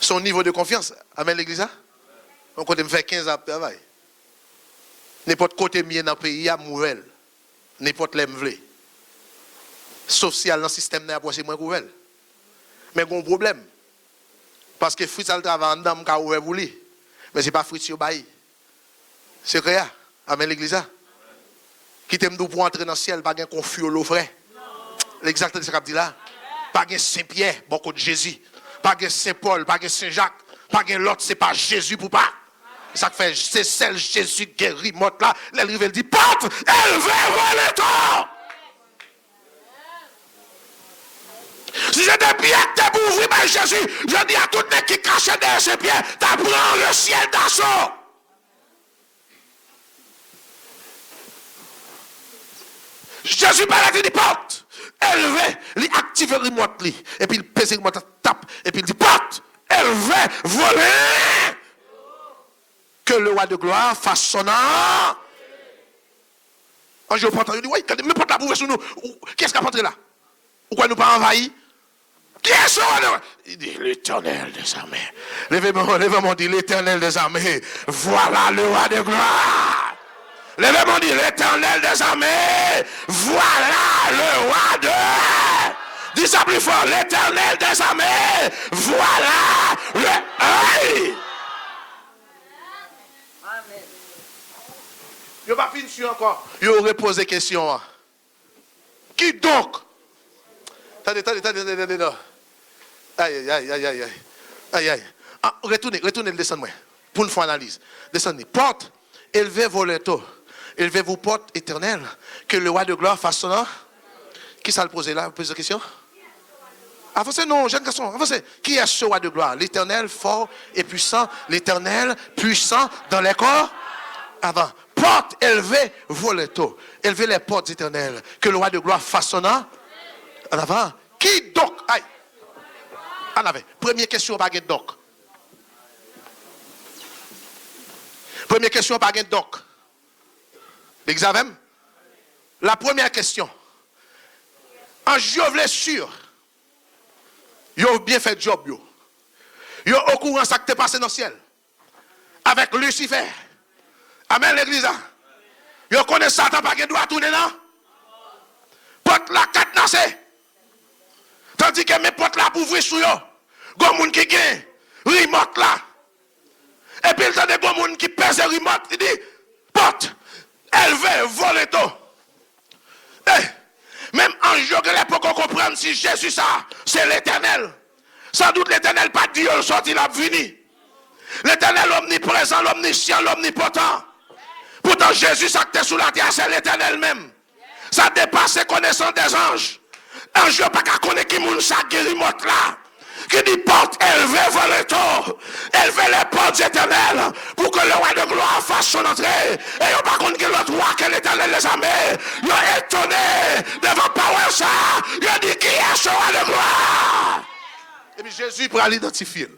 Son niveau de confiance, amen l'église. On côté me fait 15 ans de travail. N'importe côté mien dans le pays, il y a nouvelle. N'importe les m'vle. Sauf si dans le système n'a pas c'est moins ouvert. Mais il y a un problème. Parce que Fritz a le travail en dedans, il ouvert pour lui. Mais ce n'est pas Fritz qui baille. C'est créa. Amen l'église. Qui t'aime pour entrer dans le ciel, pas de confus l'eau frais. Exactement ce qu'il dit là. Pas de Saint-Pierre, beaucoup de Jésus. Pas de Saint-Paul, pas de Saint-Jacques. Pas de l'autre, c'est pas Jésus pour pas. Ça fait, c'est celle Jésus guéri, morte là. Elle dit, porte, elle veut voler toi. Si j'ai des pieds qui pour ouvrir par Jésus, je dis à tout le monde qui cache derrière ses pieds, t'apprends le ciel d'assaut. Jésus parle, dit porte. Elle veut, il active le remote, et puis il pèse le remote, tape, et puis il dit porte, elle veut voler. Que le roi de gloire fasse son âme. Je prends, il dit, oui, mais porte la bouffe sur nous. Qu'est-ce qui a entré là? Pourquoi nous pas envahi? Qui est ce roi de gloire? Il dit, l'Éternel des armées. Levez-moi, dit, l'Éternel des armées. Voilà le roi de gloire. Levez-moi, dit, l'Éternel des armées. Voilà le roi de. Dis ça plus fort, l'Éternel des armées. Voilà le. Hey! Je ne vais pas finir encore. Je vais reposer question. Qui donc? Attendez. Aïe. Ah, retournez le descendre. Pour une fois analyse. Descendez. Porte, élevez vos lettres. Élevez vos portes éternelles. Que le roi de gloire fasse son nom. Qui ça le poser là? Vous posez la question? Avancez, non, jeune garçon, avancez. Qui est ce roi de gloire? L'Éternel fort et puissant. L'Éternel puissant dans les corps. Avant. Porte élevée, voleto. Élevez les portes éternelles. Que le roi de gloire fasse son nom. En avant. Qui donc? Aïe. En avant. Première question, pas de donc. Première question, pas de donc. L'examen. La première question. En Dieu sûr. Yo bien fait job yo. Yo au courant ça qui t'est passé dans le ciel. Avec Lucifer. Amen l'église. Yo connaît Satan pas qui doit tourner là. Porte la cadenassée. Tandis que mes portes là pour ouvrir sur yo. Gon moun qui gagne remote là. Et puis il tande gon moun qui pèse remote, il dit porte elle veut voler tout. Même en jour que les pour comprendre si Jésus ça, c'est l'Éternel. Sans doute l'Éternel pas Dieu le sorti la vini. L'Éternel omniprésent, l'omniscient, l'omnipotent. Pourtant Jésus ça qui est sous la terre, c'est l'Éternel même. Ça dépasse la connaissance des anges. Ange n'a pas qu'à connaître qui moun sa guéri mot là. Qui dit porte élevée vers le taux. Élevez les portes éternelles pour que le roi de gloire fasse son entrée. Et il n'y a pas contre que l'autre roi que l'éternel les armées. Il est étonné devant power ça. Il a dit qui est ce roi de gloire. Et puis Jésus pourra l'identifier.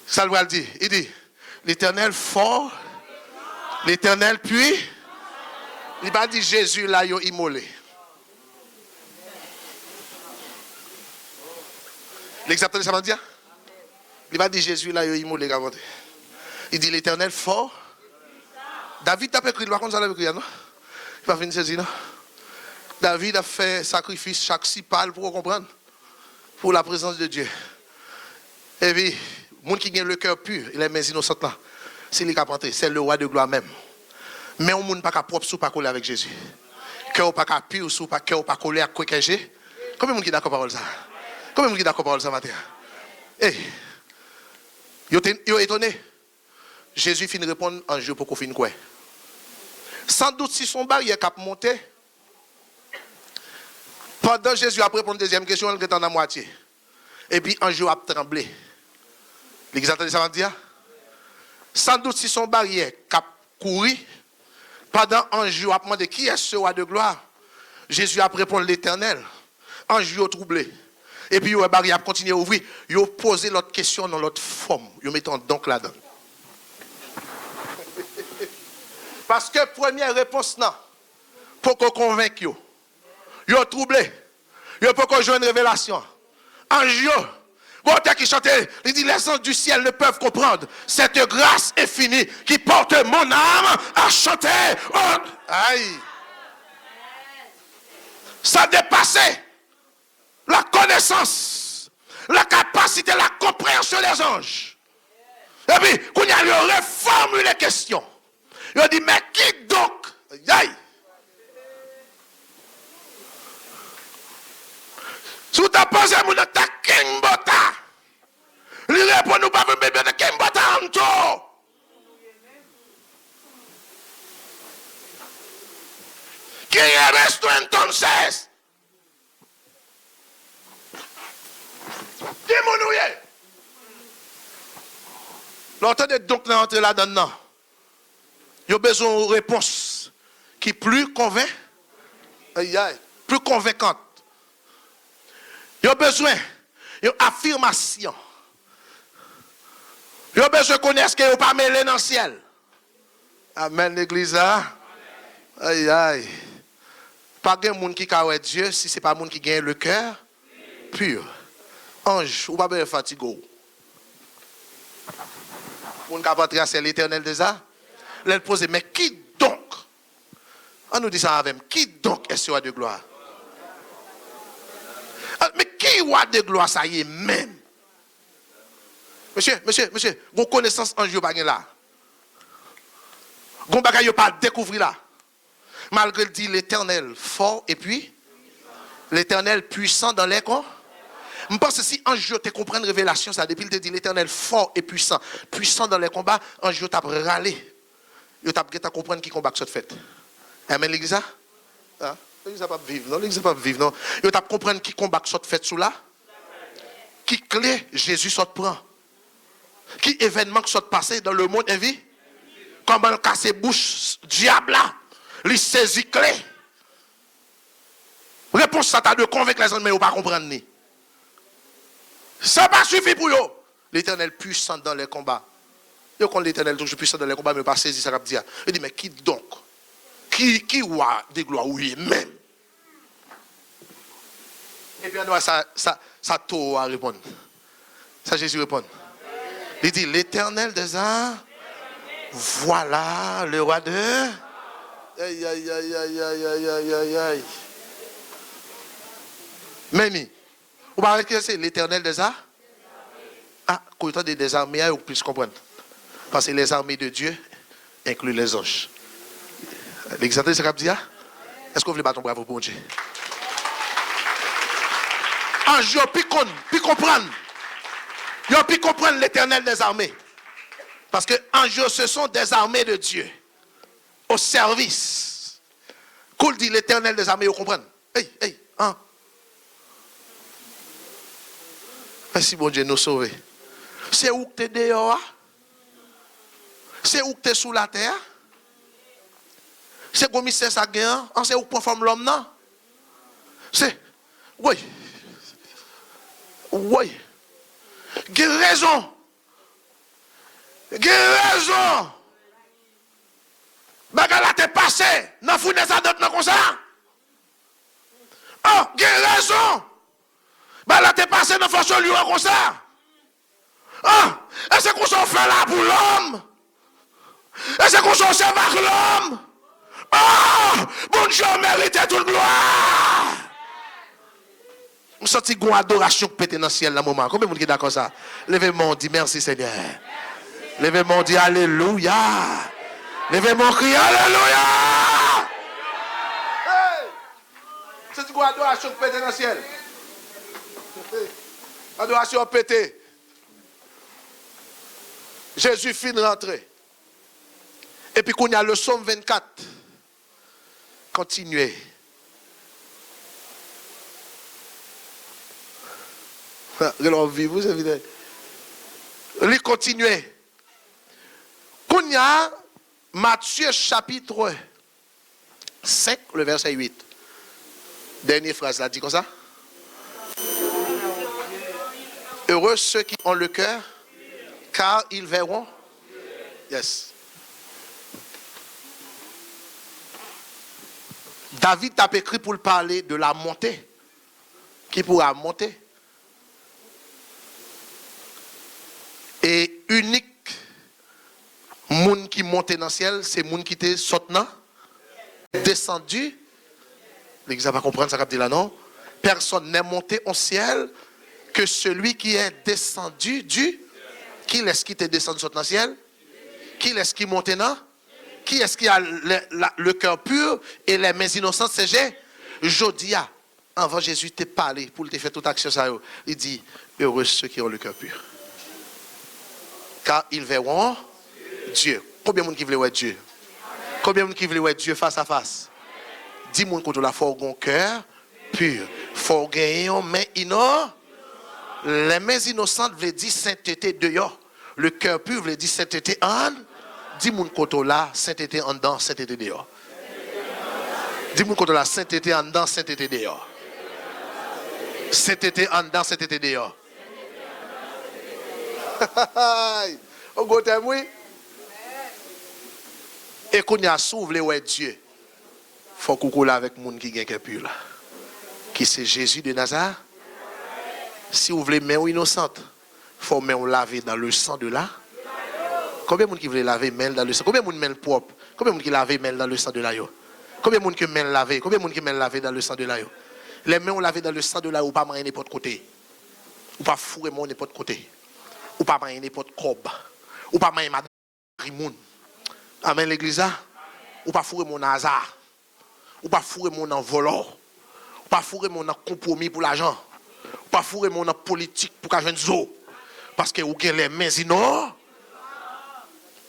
Ça le dire. Il dit l'éternel fort, l'éternel puis. Il va dire Jésus là, il a immolé. L'exactement ça veut dire? Il va dire Jésus là, il a immolé. Il dit l'éternel fort. David a pas écrit, par contre, ça l'a écrit, non? Il va venir saisir, non? David a fait sacrifice chaque 6 pales pour comprendre. Pour la présence de Dieu. Et puis, le monde qui a le cœur pur, il est mais innocent là. C'est lui qui a rentré, c'est le roi de gloire même. Mais on ne peut pas propre sous pas coller avec Jésus. Cœur pas pur sous pas cœur pas coller avec quoi que j'ai. Combien de monde qui d'accord parole ça? Combien de monde qui d'accord parole ça matin? Eh. Yo étonné. Jésus finit de répondre en jeu pour qu'on finisse quoi? Sans doute si son barrière cap monté. Pendant Jésus a répondu à la deuxième question, il était en moitié. Et puis un jour a tremblé. L'église attendez ça va dire? Sans doute si son barrière cap couru. Pendant un jour, a demandé qui est ce roi de gloire. Jésus a répondu l'Éternel. Un jour troublé. Et puis, le barrière a continué à ouvrir. Il a posé l'autre question dans l'autre forme. Il met donc là-dedans. Parce que première réponse, non. Pour qu'on convainque, il a troublé. Il a pour qu'on joue une révélation. Un jour. Bon, qui chantait, il dit les anges du ciel ne peuvent comprendre cette grâce infinie qui porte mon âme à chanter. Oh, aïe. Ça dépassait la connaissance, la capacité, la compréhension des anges. Et puis, quand il a reformulé les questions, il a dit, mais qui donc? Aïe. Si vous avez posé mon ta Kimbota, il répond nous pas bébé de Kimbota en tout. Qui est resté entonces? Qui m'ouvre? L'entendez donc d'entrer là-dedans. Il y a besoin de réponse qui est plus convaincante, plus convaincante. Il y a besoin d'affirmation. Il y a besoin de connaître que vous pas mêlé dans le ciel. Amen, l'église. Aïe, aïe. Pas de monde qui a Dieu si ce n'est pas monde qui gagne le cœur pur. Ange, ou pas bien fatigué. On ne peut pas c'est l'Éternel déjà. Elle pose, mais qui donc? On nous dit ça avec qui donc est ce roi de gloire? Mais qui roi de gloire ça y est même? Monsieur, vous connaissance en Dieu pas là. Vous ne pas découvrir là. Malgré dit l'Éternel fort et puis l'Éternel puissant dans les corps. Je pense que si un jour tu comprends une révélation, ça depuis il te dit l'Éternel fort et puissant dans les combats, un jour tu as râlé. Tu as comprendre qui combat que ça fait. Amen l'église. L'église n'a pas vivre, non, l'église n'a pas vivre, non. Tu as comprendre qui combat que ça fait sous là. Qui clé Jésus ça prend. Qui événement que ça passé dans le monde vie. Comment casser bouche diable là. Il saisit clé. Réponse ça t'a de convaincre les gens mais ils pas comprendre ni. Ça pas suffit pour eux. L'Éternel puissant dans les combats. Yo quand l'Éternel toujours puissant dans les combats mais pas saisi ça va dire. Il dit mais qui donc? Qui roi de gloire oui même. Et puis on ça tout à répondre. Ça Jésus répond. Il dit l'Éternel des arts voilà le roi de aïe aïe aïe aïe aïe aïe aïe aïe aïe. Mimi, vous parlez que c'est l'Éternel des arts? Ah, quand il y a des armées, vous puissiez comprendre. Parce que les armées de Dieu incluent les anges. L'exemple, c'est ce qu'il dit. Est-ce que vous voulez battre ton bravo pour Dieu? Un jour, puis comprendre. Puis comprendre l'Éternel des armées. Parce que un jour, ce sont des armées de Dieu. Au service. Qu'on dit l'Éternel des armées, vous comprenez? Hey, hein? Merci bon Dieu nous sauver. C'est où que tu es dehors? C'est où que tu es sous la terre? C'est comme ça ça gagne? C'est où que forme l'homme non? C'est oui. Oui. J'ai raison. Bagala t'es passé. N'a foutu ça d'autres comme ça. Oh, j'ai raison. Bagala t'es passé dans façon lui comme ça. Ah, est-ce qu'on s'en fait là pour l'homme? Est-ce qu'on s'en sert avec l'homme? Ah, bon Dieu mérite toute gloire. Je sens une adoration qui pète dans le ciel dans le moment. Combien de monde qui est d'accord ça? Levez-moi, dit merci Seigneur. Levez-moi, dit alléluia. Levez-moi, crie alléluia. Hey! C'est une adoration qui pète dans le ciel. Adoration pété. Jésus finit de rentrer. Et puis qu'on y a le psaume 24. Continuez. Vous évidemment. Il continue. Qu'on y a Matthieu chapitre 5, le verset 8. Dernière phrase là, dit comme ça. Heureux ceux qui ont le cœur, car ils verront. Yes. David t'a écrit pour parler de la montée. Qui pourra monter. Et unique monde qui monte dans le ciel, c'est monde qui était sautant, descendu. L'église va pas comprendre ça dit là non. Personne n'est monté au ciel que celui qui est descendu du. Qui est-ce qui était descendu dans le ciel? Qui est-ce qui monte dans? Qui est-ce qui a le cœur pur et les mains innocentes? C'est Jodia. Avant Jésus t'a parlé pour te faire toute action ça. Il dit heureux ceux qui ont le cœur pur. Car ils verront Dieu. Combien de monde qui veut voir Dieu? Combien de monde qui veut voir Dieu face à face? 10 monde contre la faut un cœur pur. Faut gagner main innocente. Les mains innocentes veulent dire sainteté dehors. Le cœur pur veut dire sainteté en. 10 monde contre la sainteté en dedans, sainteté dehors. 10 monde contre la sainteté en dedans, sainteté dehors. Sainteté en dedans, sainteté dehors. On go oui. Et qu'on y a sauvé ouais Dieu. Faut qu'on coule avec monde qui gagne pur là. Qui c'est Jésus de Nazareth. Si vous voulez main innocente, faut main laver dans le sang de là. Combien de monde qui veut laver main dans le sang? Combien de monde main propre? Combien de monde qui lave main dans le sang de là yo? Combien de monde qui main laver? Combien de monde qui main laver dans le sang de là yo? Les mains on laver dans le sang de là ou pas manger n'importe côté. Ou pas fourrer mon n'importe côté. Ou pas manger n'importe cob. Ou pas manger madame Rimoun. Amen l'église là. Ou pas fourrer mon hasard. Ou pas fourrer mon en volant. Ou pas fourrer mon en compromis pour l'argent. Ou pas fourrer mon en politique pour qu'un zo. Parce que vous avez les mains non.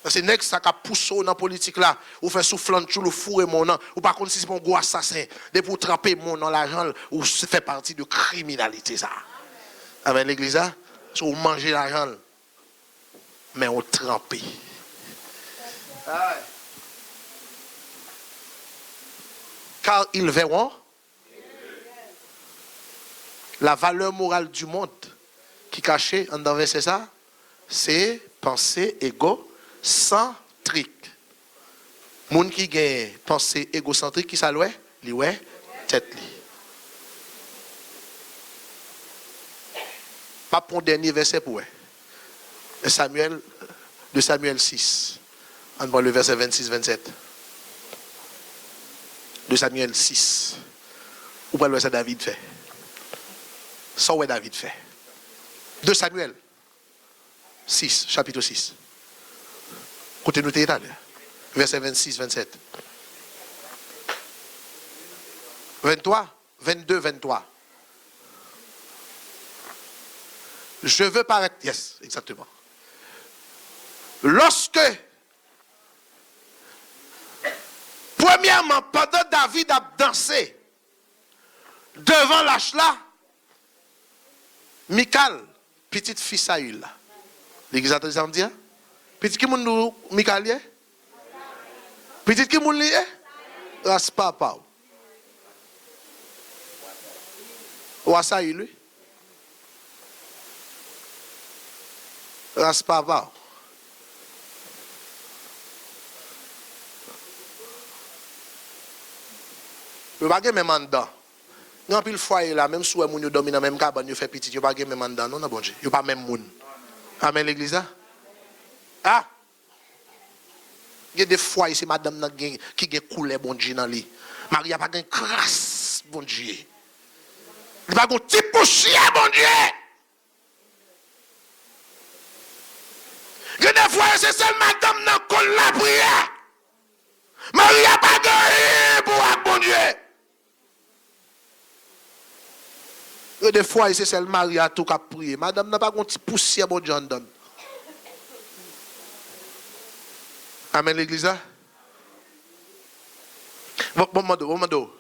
C'est next ça qui pousse dans la politique là. Ou fait soufflant tout le fourrer mon nom. Ou par contre si c'est mon gros assassin. De pour tremper mon dans l'argent ou ça fait partie de criminalité ça. Amen l'église là. Si vous mangez l'argent. Mais on trempe. Car ils verront la valeur morale du monde qui est cachée en dans verset ça, c'est pensée égocentrique. Monde qui gagne pensée égocentrique qui ça loué, li ouais tête li. Pas pour dernier verset pour de Samuel 6. On voit le verset 26-27. De Samuel 6. Ou pas le verset David fait. Ça où David fait. De Samuel 6, chapitre 6. Côté nous t'es verset 26-27. 23, 22, 23. Je veux paraître. Yes, exactement. Lorsque, point Premièrement, pendant David a dansé devant l'âge là, Michal, petite fille Saül là. L'église a entendu ça me dire? Petit qui moun Michal est? Petit qui moun est? Raspapa. Ou Saül lui? Raspapa. Vous n'avez pas même en dedans. Quand il foyer là, même si vous avez dormi dans la même cabane, vous faites petit, vous n'avez pas même en dedans. Non, non, bon Dieu. Vous n'avez pas même moun. Amen, l'église là. Ah! Il y a des foyers, c'est madame qui a coulé, bon Dieu, dans lui. Marie n'a pas de crasse, bon Dieu. Il n'y a pas de petit poussière, bon Dieu. Il y a des foyers, c'est celle madame dans col la prière. Marie n'a pas de pour bon Dieu. Il y a des foyers, c'est celle Marie a tout qu'à prier. Madame n'a pas de petit poussière, bon Dieu, donne. Amen, l'église là. Bon mando.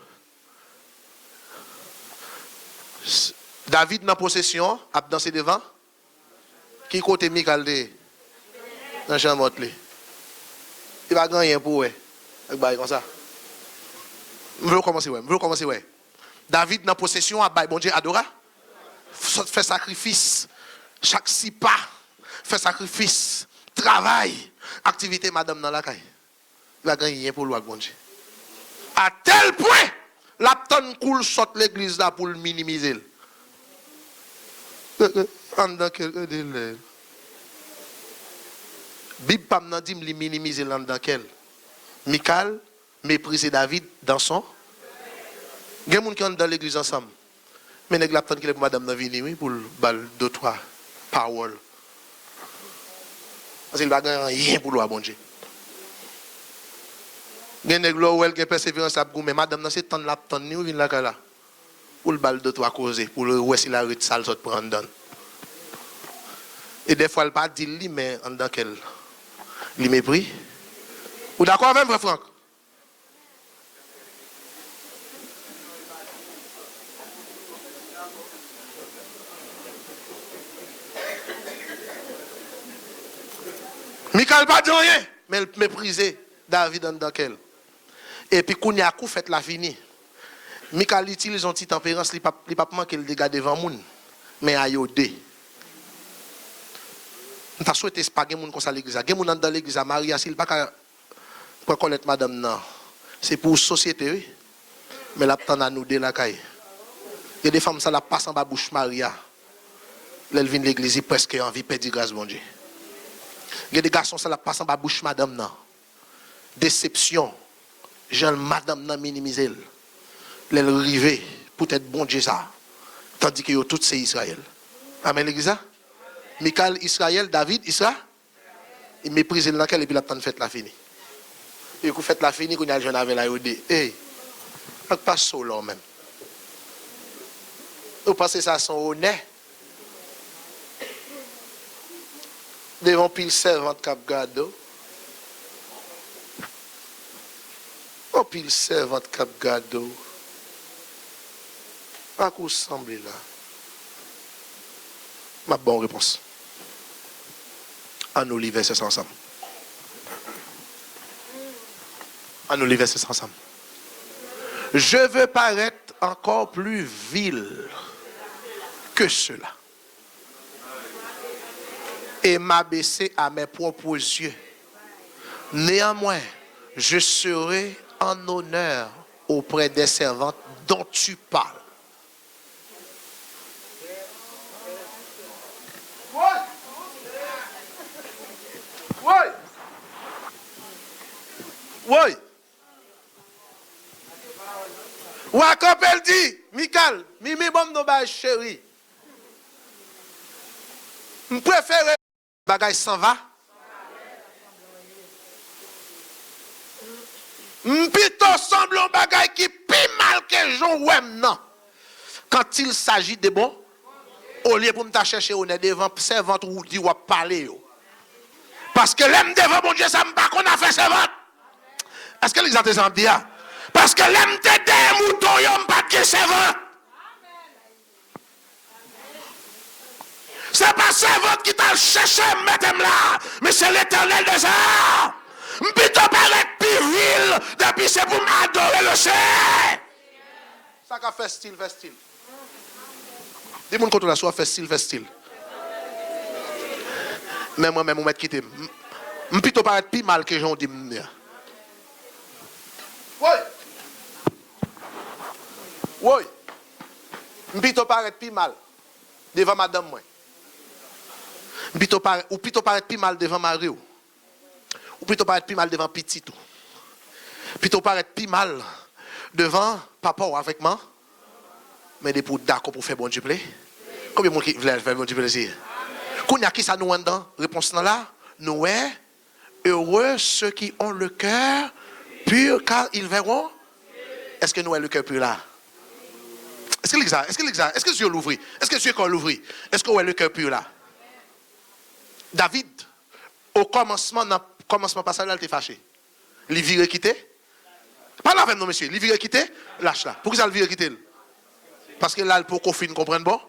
David dans possession, a dansé devant. Qui côté Michal de dans chambre là. Il va gagner pour ouais. Avec comme ça. Je veux commencer ouais. David dans possession a bon Dieu adora. Fait sacrifice chaque 6 pas. Fait sacrifice, travail, activité madame dans la caille. Il va gagner pour lui bon Dieu. À tel point, la tonne coule saute l'église là pour le minimiser. En quel délai? Bible pas n'a dit le minimiser dans quel? Michal méprisé David dans son. Il y a des gens qui sont dans l'église ensemble. Mais les gens qui sont madame dans venir pour bal 2-3 paroles. Parce qu'il va gagner rien pour lui bon Dieu. Il y a des gens qui ont persévérance à mais madame dans cette temps la tonne ni ou vient là pour le bal 2-3 causer pour le ouais si la rue sale saute prendre dans. Et des fois elle pas dit lui mais en dans quel lui mépris. Ou d'accord avec moi Franck? Michal pas dit rien, mais elle méprisait David dans quel. Et puis quand il a fait la fini. Michal utilise un petit tempérance, il ne pas manquer le dégât devant moun, mais à yodé. On t'a souhaité pas gen moun comme ça l'église. Gen moun dans l'église à Maria s'il pas pour connaître madame non. C'est pour société oui. Mais la temps à nous de la caille. Il y a des femmes ça la passe en bas bouche Maria. Elle vient de l'église presque envie perdre grâce bon Dieu. Il y a des garçons ça la passe en bas bouche madame non. Déception. Jean madame non minimiser. Elle rivé pour être bon Dieu ça. Tandis que tout c'est Israël. Amen l'église ça. Michal, Israël, David, Israël. Il méprise le laquelle et puis la temps de fête la fini. Et vous faites la fini, qu'on a le jeune avec la yodé. Eh, pas solo même. Vous pensez ça son honnête. Devant pile servante cap gado. Oh pile servante cap gado. À quoi semble là? Ma bonne réponse. À nous livrer ça ensemble. À nous livrer ça ensemble. Je veux paraître encore plus vil que cela. Et m'abaisser à mes propres yeux. Néanmoins, je serai en honneur auprès des servantes dont tu parles. Oui. Ou quand elle dit, Michal, Mimi bon no ba chéri. Je préfère bagay s'en va. Plutôt semble un bagay qui plus mal que Jean ouem non. Quand il s'agit de bon, au lieu pour me chercher honnête devant servante ou dit ou parler. Parce que l'aime devant mon Dieu, ça me pas qu'on a fait servante. Est-ce que les artisans disent? Parce que l'aime des moutons, ils n'ont pas de servant. C'est pas servant qui t'a cherché, mettez-moi là. Mais c'est l'Éternel des arts. Plutôt paraître plus vil depuis c'est pour m'adorer le ciel. Ça qu'a fait style, fait style. Dis-moi quand on a soit fait style, fait style. Mais moi-même, on m'a quitté. Je plutôt paraître plus mal que j'en dis. Oui. Oui. Je plutôt paraître plus mal devant madame moi. Ou plutôt paraître plus mal devant Marie. Ou plutôt paraître plus mal devant petit tout. Plutôt paraître plus mal devant papa ou avec moi. Mais des pour d'accord pour faire bon Dieu plaît. Combien de monde qui veut faire bon Dieu plaisir? Quand y a qui ça nous dans réponse là, nous est heureux ceux qui ont le cœur pur car ils verront. Est-ce que nous avons le cœur pur là? Est-ce que l'examen? Est-ce que Dieu l'ouvrit? Est-ce que Dieu quand l'ouvrit? Est-ce qu'on a le cœur pur là? David, au commencement passage là, il était fâché. Il vire quitter. Pas la même non monsieur, il vire quitter, lâche là. Pourquoi ça le vire quitter? Parce que là, pour qu'on finisse comprendre bon.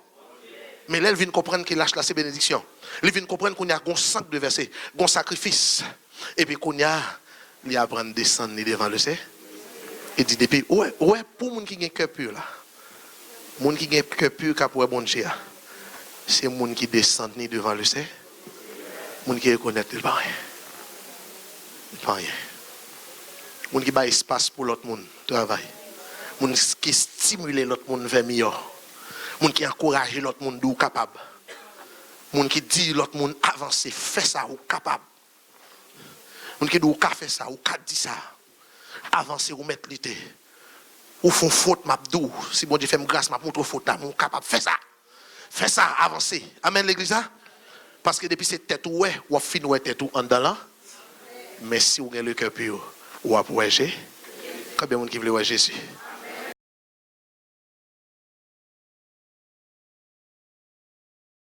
Mais là, il vient comprendre qu'il lâche là, c'est bénédiction. Il vient comprendre qu'on y a un 5 de versets, un sacrifice. Et puis qu'on y a, il apprend à descendre devant le ciel. Et dit depuis, ouais, pour les gens qui ont un cœur pur là, les gens qui ont un cœur pur qui pour bon Dieu, c'est les gens qui descendent devant le ciel. Les gens qui reconnaissent le pas rien. Pas rien. Les gens qui ont espace pour l'autre monde, travail. Les gens qui stimulent l'autre monde vers mieux. Les gens qui encouragent l'autre monde d'où capable. Les gens qui disent l'autre monde avancer, fais ça ou capable. Les gens qui disent faire ça ou dit ça. Avancer ou mettre l'été. Ou font faute m'abdou. Si bon Dieu fait grâce m'a montre faute là, mon capable fais ça. Fais ça, avancer. Amen l'église là. Parce que depuis cette tête ouais, ou fin ouais tête ou en dedans. Mais si vous avez le cœur pur, ou à pour Combien de monde qui veut voir Jésus?